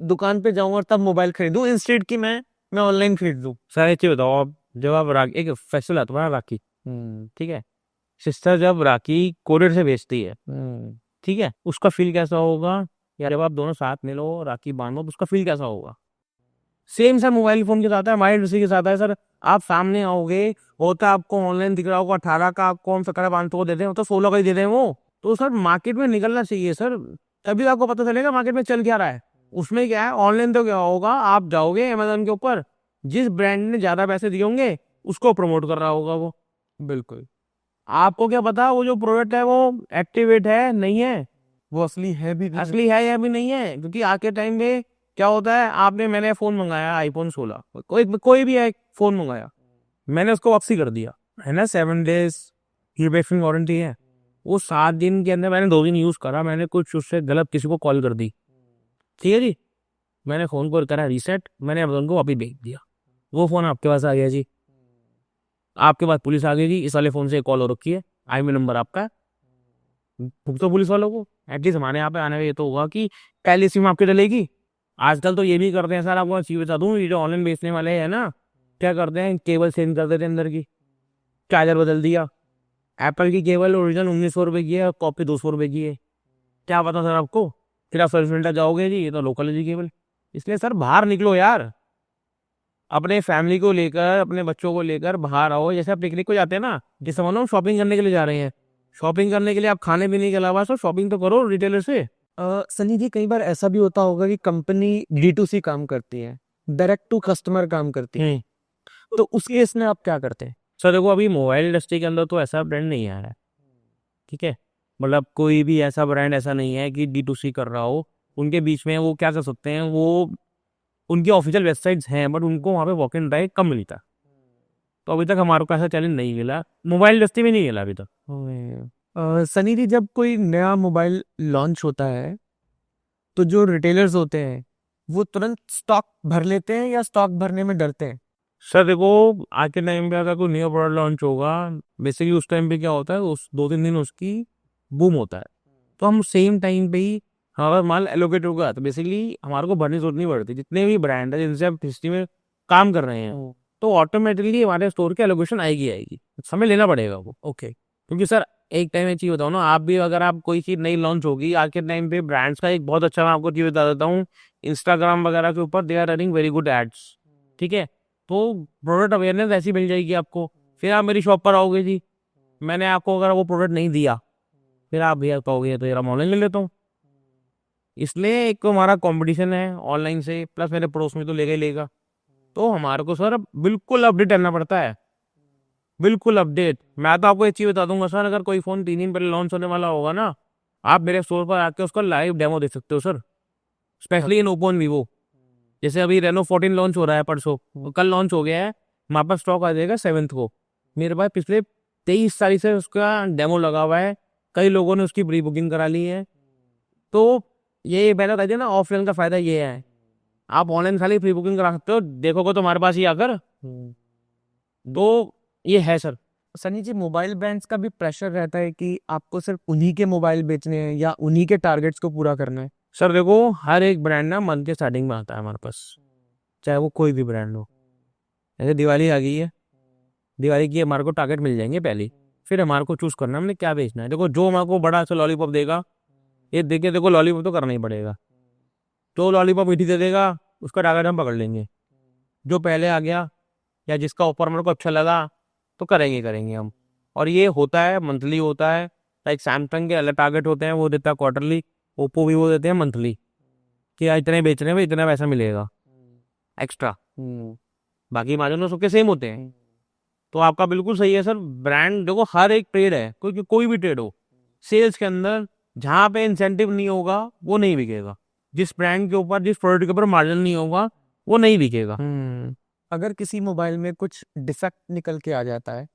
दुकान पे जाऊं और तब मोबाइल खरीदूं, इंस्टेड की मैं ऑनलाइन खरीद दूं। सर एक चीज बताओ, आप जब आप राखी, एक फेस्टिवल आता है राखी, ठीक है, सिस्टर जब राखी कोरियर से भेजती है, ठीक है, उसका फील कैसा होगा, या जब आप दोनों साथ मिलो राखी बांधो तो उसका फील कैसा होगा। सेम सर मोबाइल फोन के साथ है, हमारी इंडस्ट्री के साथ है सर। आप सामने आओगे, होता आपको ऑनलाइन दिख रहा होगा 18 का, आपको हम 17,500 को देते हैं, तो 16 का ही दे रहे हैं वो। तो सर मार्केट में निकलना चाहिए सर, तभी आपको पता चलेगा मार्केट में चल क्या रहा है। उसमें क्या है, ऑनलाइन तो क्या होगा, आप जाओगे अमेजोन के ऊपर, जिस ब्रांड ने ज्यादा पैसे दिए होंगे उसको प्रमोट कर रहा होगा वो। बिल्कुल। आपको क्या पता वो जो प्रोडक्ट है वो एक्टिवेट है नहीं है, वो असली है भी असली है या भी नहीं है। क्योंकि आज के टाइम में क्या होता है, मैंने फोन मंगाया आईफोन 16, कोई भी फोन मंगाया, मैंने उसको वापसी कर दिया, है ना, 7 डेज रीप्लेसमेंट वारंटी है। वो 7 दिन के अंदर मैंने 2 दिन यूज करा, मैंने कुछ उससे गलत किसी को कॉल कर दी, ठीक है जी, मैंने फोन को करा रीसेट, मैंने अमेजोन को वापस भेज दिया, वो फोन आपके पास आ गया जी। आपके पास पुलिस आ गई जी, इस वाले फोन से कॉल हो रखी है, IMEI नंबर आपका है, भुगतो पुलिस वालों को। एटलीस्ट हमारे यहाँ पे आने में ये तो होगा कि पहली सिम आपकी डलेगी। आजकल तो ये भी करते हैं सर, आपको चीज बता दूं, ये जो ऑनलाइन बेचने वाले हैं ना, क्या करते हैं, केबल चेंज कर देते हैं अंदर की, चार्जर बदल दिया। एप्पल की केबल ओरिजिनल 1900 रुपए की है, कॉपी 200 रुपए की है, क्या पता सर आपको। फिर आप सर्विस सेंटर जाओगे जी, ये तो लोकल है जी केबल। इसलिए सर बाहर निकलो यार, अपने फैमिली को लेकर, अपने बच्चों को लेकर बाहर आओ। जैसे आप पिकनिक को जाते हैं ना, जैसे मानो शॉपिंग करने के लिए जा रहे हैं, शॉपिंग करने के लिए आप खाने पीने के अलावा सर शॉपिंग तो करो रिटेलर से। सनी जी, कई बार ऐसा भी होता होगा कि कंपनी D2C काम करती है, डायरेक्ट टू कस्टमर काम करती है, तो उस केस में आप क्या करते हैं? सर देखो, अभी मोबाइल इंडस्ट्री के अंदर तो ऐसा ब्रांड नहीं आया है, ठीक है, मतलब कोई भी ऐसा ब्रांड ऐसा नहीं है कि D2C कर रहा हो। उनके बीच में वो क्या कर सकते हैं, वो उनकी ऑफिशियल वेबसाइट्स हैं, बट उनको वहाँ पे वॉक इन ड्राइव कम मिलता है। तो अभी तक हमारे को ऐसा चैलेंज नहीं मिला, मोबाइल इंडस्ट्री में नहीं मिला अभी तक। सनी जी, जब कोई नया मोबाइल लॉन्च होता है तो जो रिटेलर्स होते हैं वो तुरंत स्टॉक भर लेते हैं या स्टॉक भरने में डरते हैं? सर देखो, आज के टाइम पे अगर कोई नया प्रोडक्ट लॉन्च होगा, बेसिकली उस टाइम पे क्या होता है, उस 2-3 दिन उसकी बूम होता है, तो हम सेम टाइम पे ही हमारा माल एलोकेट होगा, तो बेसिकली हमारे को भरने की जरूरत नहीं पड़ती। जितने भी ब्रांड है जिनसे हम हिस्ट्री में काम कर रहे हैं, तो ऑटोमेटिकली हमारे स्टोर के एलोकेशन आएगी, समय लेना पड़ेगा वो। ओके। क्योंकि सर एक टाइम एक चीज बताऊँ ना, आप भी अगर आप कोई चीज नई लॉन्च होगी आज के टाइम पे, ब्रांड्स का एक बहुत अच्छा मैं आपको चीज बता देता हूँ, इंस्टाग्राम वगैरह के ऊपर they are running very good ads, ठीक है, तो प्रोडक्ट अवेयरनेस ऐसी मिल जाएगी आपको। फिर आप मेरी शॉप पर आओगे जी, मैंने आपको अगर वो प्रोडक्ट नहीं दिया, फिर आप भैया कहोगे तो यार हम ऑनलाइन ले लेता हूँ। इसलिए एक तो हमारा कंपटीशन है ऑनलाइन से, प्लस मेरे पड़ोस में तो लेगा ही लेगा, तो हमारे को सर बिल्कुल अपडेट रहना पड़ता है, बिल्कुल अपडेट। मैं तो आपको एक चीज बता दूंगा सर, अगर कोई फोन 3 दिन पहले लॉन्च होने वाला होगा ना, आप मेरे स्टोर पर आके उसका लाइव डेमो दे सकते हो sir, specially in Oppo and Vivo. जैसे अभी रेनो 14 लॉन्च हो रहा है परसों, कल लॉन्च हो गया है, हमारे पास स्टॉक आ जाएगा 7th को। मेरे पास पिछले 23 तारीख से उसका डेमो लगा हुआ है, कई लोगों ने उसकी प्री बुकिंग करा ली है। तो ये मैंने कहा ना, ऑफलाइन का फायदा ये है, आप ऑनलाइन खाली प्री बुकिंग करा सकते हो, देखोगे तो हमारे पास ही आकर। तो ये है सर। सनी जी, मोबाइल ब्रांड्स का भी प्रेशर रहता है कि आपको सिर्फ उन्हीं के मोबाइल बेचने हैं या उन्हीं के टारगेट्स को पूरा करना है? सर देखो, हर एक ब्रांड ना मंथ के स्टार्टिंग में आता है हमारे पास, चाहे वो कोई भी ब्रांड हो। जैसे दिवाली आ गई है, दिवाली की हमारे को टारगेट मिल जाएंगे पहले, फिर हमारे को चूज करना है हमने क्या बेचना है। देखो, जो हमारे को बड़ा सा लॉलीपॉप देगा, ये देखिए, देखो लॉलीपॉप तो करना ही पड़ेगा, जो लॉलीपॉप मीठी दे देगा उसका टारगेट हम पकड़ लेंगे। जो पहले आ गया या जिसका ऑफर हमारे को अच्छा लगा तो करेंगे हम। और ये होता है मंथली होता है, लाइक सैमसंग के अलग टारगेट होते हैं, वो देता है क्वार्टरली, ओप्पो भी वो देते हैं मंथली, कि इतने बेचने में इतना पैसा मिलेगा एक्स्ट्रा। बाकी मार्जिन तो सबके सेम होते हैं। तो आपका बिल्कुल सही है सर, ब्रांड देखो हर एक ट्रेड है, कोई भी ट्रेड हो, सेल्स के अंदर जहाँ पे इंसेंटिव नहीं होगा वो नहीं बिकेगा, जिस ब्रांड के ऊपर, जिस प्रोडक्ट के ऊपर मार्जिन नहीं होगा वो नहीं बिकेगा। अगर किसी मोबाइल में कुछ डिफेक्ट निकल के आ जाता है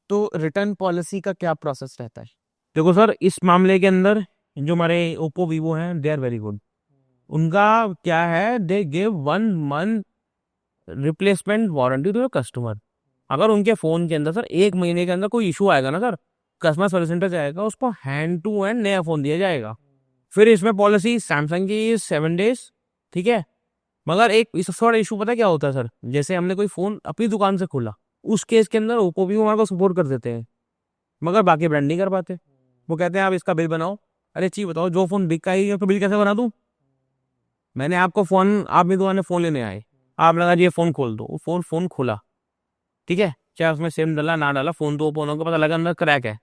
तो रिटर्न पॉलिसी का क्या प्रोसेस रहता है? देखो सर, इस मामले के अंदर जो हमारे ओप्पो वीवो हैं, दे आर वेरी गुड। उनका क्या है, they give 1 month replacement warranty to customer. अगर उनके फोन के अंदर सर 1 महीने के अंदर कोई इशू आएगा ना सर, कस्टमर सर्विस सेंटर जाएगा, उसको हैंड टू हैंड नया फोन दिया जाएगा। फिर इसमें पॉलिसी सैमसंग की 7 days, ठीक है। मगर एक इस थोड़ा इशू पता है क्या होता है सर, जैसे हमने कोई फोन अपनी दुकान से खोला, उस केस के अंदर ओप्पो भी हमारे को सपोर्ट कर देते हैं, मगर बाकी ब्रांड नहीं कर पाते। वो कहते हैं आप इसका बिल बनाओ। अरे चीज बताओ, जो फोन बिका ही है तो बिल कैसे बना दूं? मैंने आपको फोन, आप मेरी दुकान में फोन लेने आए, आप लगा जी ये फोन खोल दो, वो फोन खोला, ठीक है, चाहे उसमें सिम डाला ना डाला, फोन तो ओपन होगा, पता लगा अंदर क्रैक है।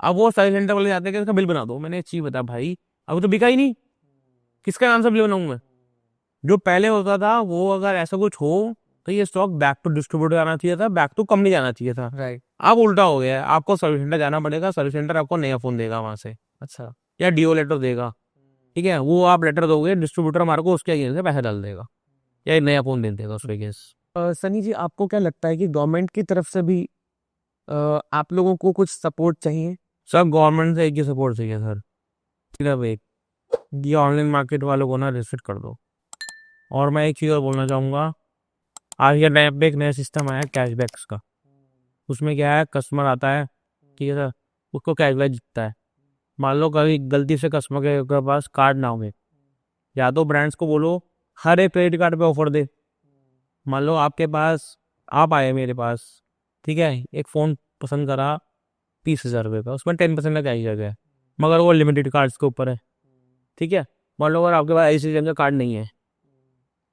अब वो सर्विस सेंटर वाले जाते हैं कि इसका बिल बना दो। मैंने एक चीज बता भाई, अब तो बिका ही नहीं, किसका नाम से बिल बनाऊं मैं? जो पहले होता था वो अगर ऐसा कुछ हो तो ये स्टॉक बैक टू डिस्ट्रीब्यूटर आना चाहिए था, बैक टू कंपनी जाना चाहिए था। राइट। अब उल्टा हो गया है, आपको सर्विस सेंटर जाना पड़ेगा, सर्विस सेंटर आपको नया फोन देगा वहां से, अच्छा। या डीओ लेटर देगा, ठीक है, वो आप लेटर दोगे, डिस्ट्रीब्यूटर हमारे को उसके अगेंस्ट से पैसा डाल देगा या एक नया फोन दे देगा उसके अगेंस्ट। सनी जी, आपको क्या लगता है कि गवर्नमेंट की तरफ से भी आप लोगों को कुछ सपोर्ट चाहिए? सर गवर्नमेंट से एक ही सपोर्ट चाहिए सर, सिर्फ एक, ये ऑनलाइन मार्केट वालों को ना रिस्ट्रिक्ट कर दो। और मैं एक चीज़ और बोलना चाहूँगा, आज के टाइम पे एक नया सिस्टम आया है कैशबैक्स का। उसमें क्या है, कस्टमर आता है, ठीक है सर, उसको कैशबैक जीतता है। मान लो कभी गलती से कस्टमर के पास कार्ड ना हो, या तो ब्रांड्स को बोलो हर एक क्रेडिट कार्ड पे ऑफर दे। मान लो आपके पास, आप आए मेरे पास, ठीक है, एक फ़ोन पसंद करा 30,000 रुपये का, उसमें 10% का कैशबैक है, मगर वो लिमिटेड कार्ड्स के ऊपर है, ठीक है। मान लो अगर आपके पास ICICI का कार्ड नहीं है,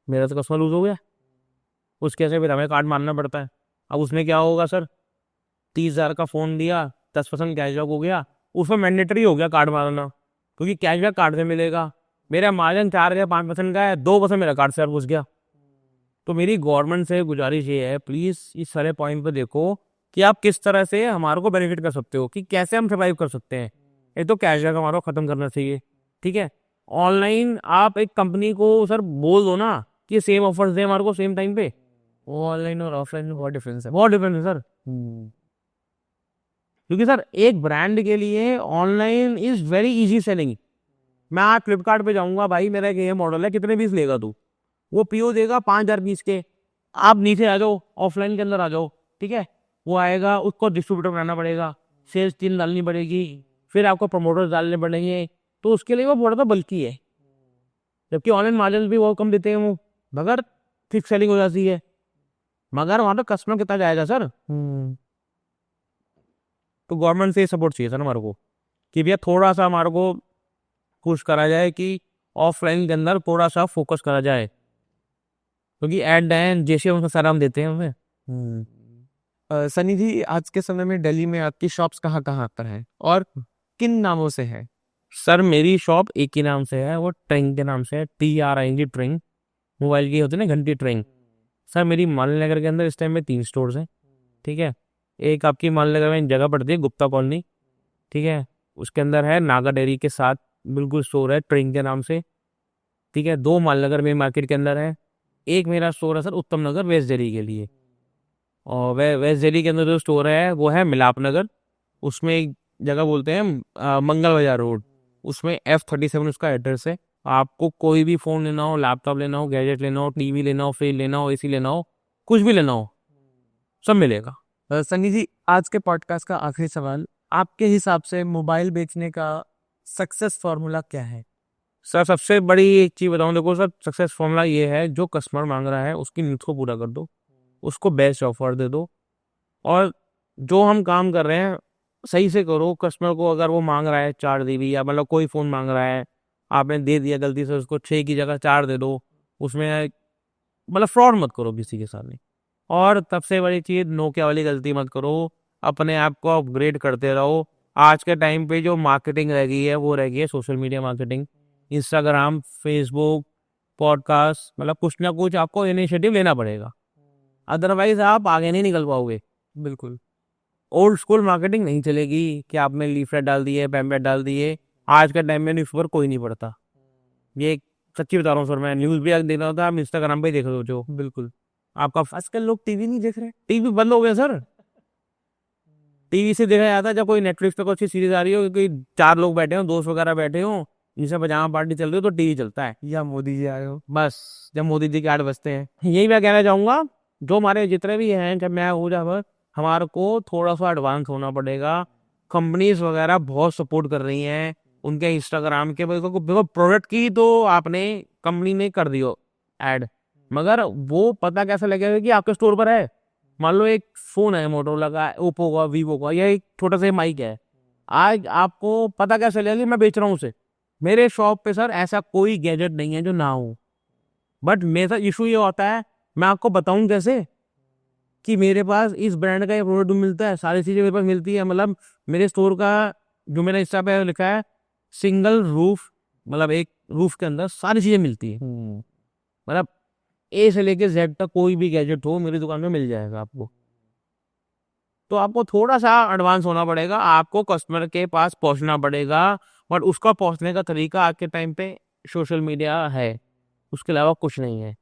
मेरा तो कस्टमर लूज हो गया, उसके ऐसे फिर हमें कार्ड मानना पड़ता है। अब उसमें क्या होगा सर, 30,000 का फ़ोन दिया, 10% कैशबैक हो गया, उसमें मैंडेटरी हो गया कार्ड मारना, क्योंकि कैशबैक कार्ड से मिलेगा। मेरा मार्जिन 4 या 5% का है, 2% मेरा कार्ड से घुस गया। तो मेरी गवर्नमेंट से गुजारिश ये है, प्लीज़ इस सारे पॉइंट पे देखो कि आप किस तरह से हमारे को बेनिफिट कर सकते हो, कि कैसे हम सर्वाइव कर सकते हैं। एक तो कैशबैक हमारा ख़त्म करना चाहिए, ठीक है। ऑनलाइन आप एक कंपनी को सर बोल दो ना कि सेम ऑफर्स दे हमारे को सेम टाइम पे, वो ऑनलाइन और ऑफलाइन में बहुत डिफरेंस है, बहुत डिफरेंस है सर। क्योंकि सर एक ब्रांड के लिए online is very easy selling. मैं आज फ्लिपकार्ट पे जाऊंगा, भाई मेरा एक ये मॉडल है, कितने पीस लेगा तू? वो पीओ देगा 5,000 पीस के। आप नीचे आ जाओ, ऑफलाइन के अंदर आ जाओ, ठीक है, वो आएगा, उसको डिस्ट्रीब्यूटर बनाना पड़ेगा, सेल्स टीम डालनी पड़ेगी, फिर आपको प्रमोटर्स डालने पड़ेंगे, तो उसके लिए वो थोड़ा सा बल्कि है। जबकि ऑनलाइन मार्जिन भी बहुत कम देते हैं वो, मगर फिक्स सेलिंग हो जाती है, मगर वहाँ पे कस्टमर कितना जाएगा सर? तो गवर्नमेंट से सपोर्ट चाहिए सर हमारे को, कि भैया थोड़ा सा हमारे को पुश करा जाए कि ऑफलाइन के अंदर थोड़ा सा फोकस करा जाए, क्योंकि एट द एंड जैसे उनका सलाम देते हैं हमें। सनी जी, आज के समय में दिल्ली में आपकी शॉप्स कहाँ कहाँ पर हैं और किन नामों से है? सर मेरी शॉप एक ही नाम से है, वो ट्रिंग के नाम से है, TRING, ट्रिंग। मोबाइल की होती है ना घंटी, ट्रिंग। सर मेरी मालनी नगर के अंदर इस टाइम में 3 स्टोर्स हैं, ठीक है। एक आपकी मालनी नगर में जगह पड़ती है गुप्ता कॉलोनी, ठीक है, उसके अंदर है नागा डेयरी के साथ बिल्कुल स्टोर है ट्रिंग के नाम से, ठीक है। 2 मालनगर में मार्केट के अंदर है। एक मेरा स्टोर है सर उत्तम नगर वेस्ट दिल्ली के लिए, और वह वेस्ट दिल्ली के अंदर जो स्टोर है वो है मिलाप नगर, उसमें एक जगह बोलते हैं मंगल बाजार रोड, उसमें F37 उसका एड्रेस है। आपको कोई भी फ़ोन लेना हो, लैपटॉप लेना हो, गैजेट लेना हो, टीवी लेना हो, फ्रिज लेना हो, AC लेना हो, कुछ भी लेना हो, सब मिलेगा। सनी जी, आज के पॉडकास्ट का आखिरी सवाल, आपके हिसाब से मोबाइल बेचने का सक्सेस फॉर्मूला क्या है? सर सबसे बड़ी एक चीज़ बताऊँ, देखो सर, सक्सेस फॉर्मूला ये है, जो कस्टमर मांग रहा है उसकी नीड्स को पूरा कर दो, उसको बेस्ट ऑफर दे दो, और जो हम काम कर रहे हैं सही से करो। कस्टमर को अगर वो मांग रहा है 4 GB, या मतलब कोई फ़ोन मांग रहा है, आपने दे दिया गलती से, उसको 6 की जगह 4 दे दो, उसमें मतलब फ्रॉड मत करो किसी के सामने। और सबसे बड़ी चीज़, नोकिया वाली गलती मत करो, अपने आप को अपग्रेड करते रहो। आज के टाइम पे जो मार्केटिंग रह गई है वो रह गई है social media marketing, Instagram, Facebook, podcast, मतलब कुछ ना कुछ आपको इनिशिएटिव लेना पड़ेगा, अदरवाइज आप आगे नहीं निकल पाओगे। बिल्कुल। ओल्ड स्कूल मार्केटिंग नहीं चलेगी कि आपने लीफलेट डाल दिए, पैम्पलेट डाल दिए। आज के टाइम में न्यूज़पेपर कोई नहीं पढ़ता। ये एक सच्ची बता रहा हूँ सर, मैं न्यूज़ भी आज देख रहा था, आप इंस्टाग्राम पे ही देख रहे हो जो। बिल्कुल। आपका आजकल लोग टीवी नहीं देख रहे। टीवी बंद हो गया सर। टीवी से देखा जाता है जब कोई नेटफ्लिक्स पे कोई अच्छी सीरीज आ रही हो, कोई 4 लोग बैठे हो, दोस्त वगैरह बैठे हो, जिनसे पजामा पार्टी चल रही हो, तो टीवी चलता है। या मोदी जी आए हो। बस जब मोदी जी के 8 बजते हैं। यही मैं कहना चाहूंगा, जो हमारे जितने भी हैं, जब मैं हो जब हमारे को थोड़ा सा एडवांस होना पड़ेगा। कंपनीज वगैरह बहुत सपोर्ट कर रही हैं उनके इंस्टाग्राम के, प्रोडक्ट की तो आपने कंपनी ने कर दियो ऐड, मगर वो पता कैसे लगेगा कि आपके स्टोर पर है। मान लो एक फोन है मोटोरोला का, ओप्पो का, वीवो का, या एक छोटा सा माइक है, आज आपको पता कैसे लगेगा कि मैं बेच रहा हूँ उसे। मेरे शॉप पे सर ऐसा कोई गैजेट नहीं है जो ना हो, बट मेरा इशू ये होता है, मैं आपको बताऊं कैसे कि मेरे पास इस ब्रांड का ये प्रोडक्ट मिलता है, सारी चीजें मेरे पास मिलती है। मतलब मेरे स्टोर का जो मेरा इंस्टा पे लिखा है, सिंगल रूफ, मतलब एक रूफ के अंदर सारी चीजें मिलती है। मतलब ए से लेके जेड तक कोई भी गैजेट हो मेरी दुकान में मिल जाएगा आपको। तो आपको थोड़ा सा एडवांस होना पड़ेगा, आपको कस्टमर के पास पहुंचना पड़ेगा, बट उसका पहुंचने का तरीका आज के टाइम पे सोशल मीडिया है, उसके अलावा कुछ नहीं है।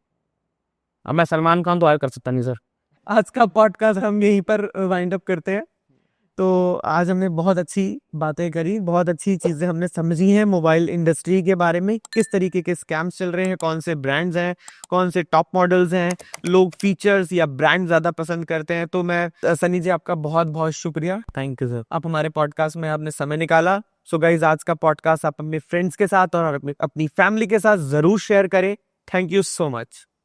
अब मैं सलमान खान तो हायर कर सकता नहीं सर। आज का पॉडकास्ट हम यहीं पर वाइंड अप करते हैं। तो आज हमने बहुत अच्छी बातें करी, बहुत अच्छी चीजें हमने समझी हैं मोबाइल इंडस्ट्री के बारे में, किस तरीके के स्कैम्स चल रहे हैं, कौन से ब्रांड्स हैं, कौन से टॉप मॉडल्स हैं, लोग फीचर्स या ब्रांड ज्यादा पसंद करते हैं। तो मैं सनी जी आपका बहुत बहुत शुक्रिया, थैंक यू सर। आप हमारे पॉडकास्ट में आपने समय निकाला। सो गाइज, आज का पॉडकास्ट आप अपने फ्रेंड्स के साथ और अपनी फैमिली के साथ जरूर शेयर करें। Thank you so much.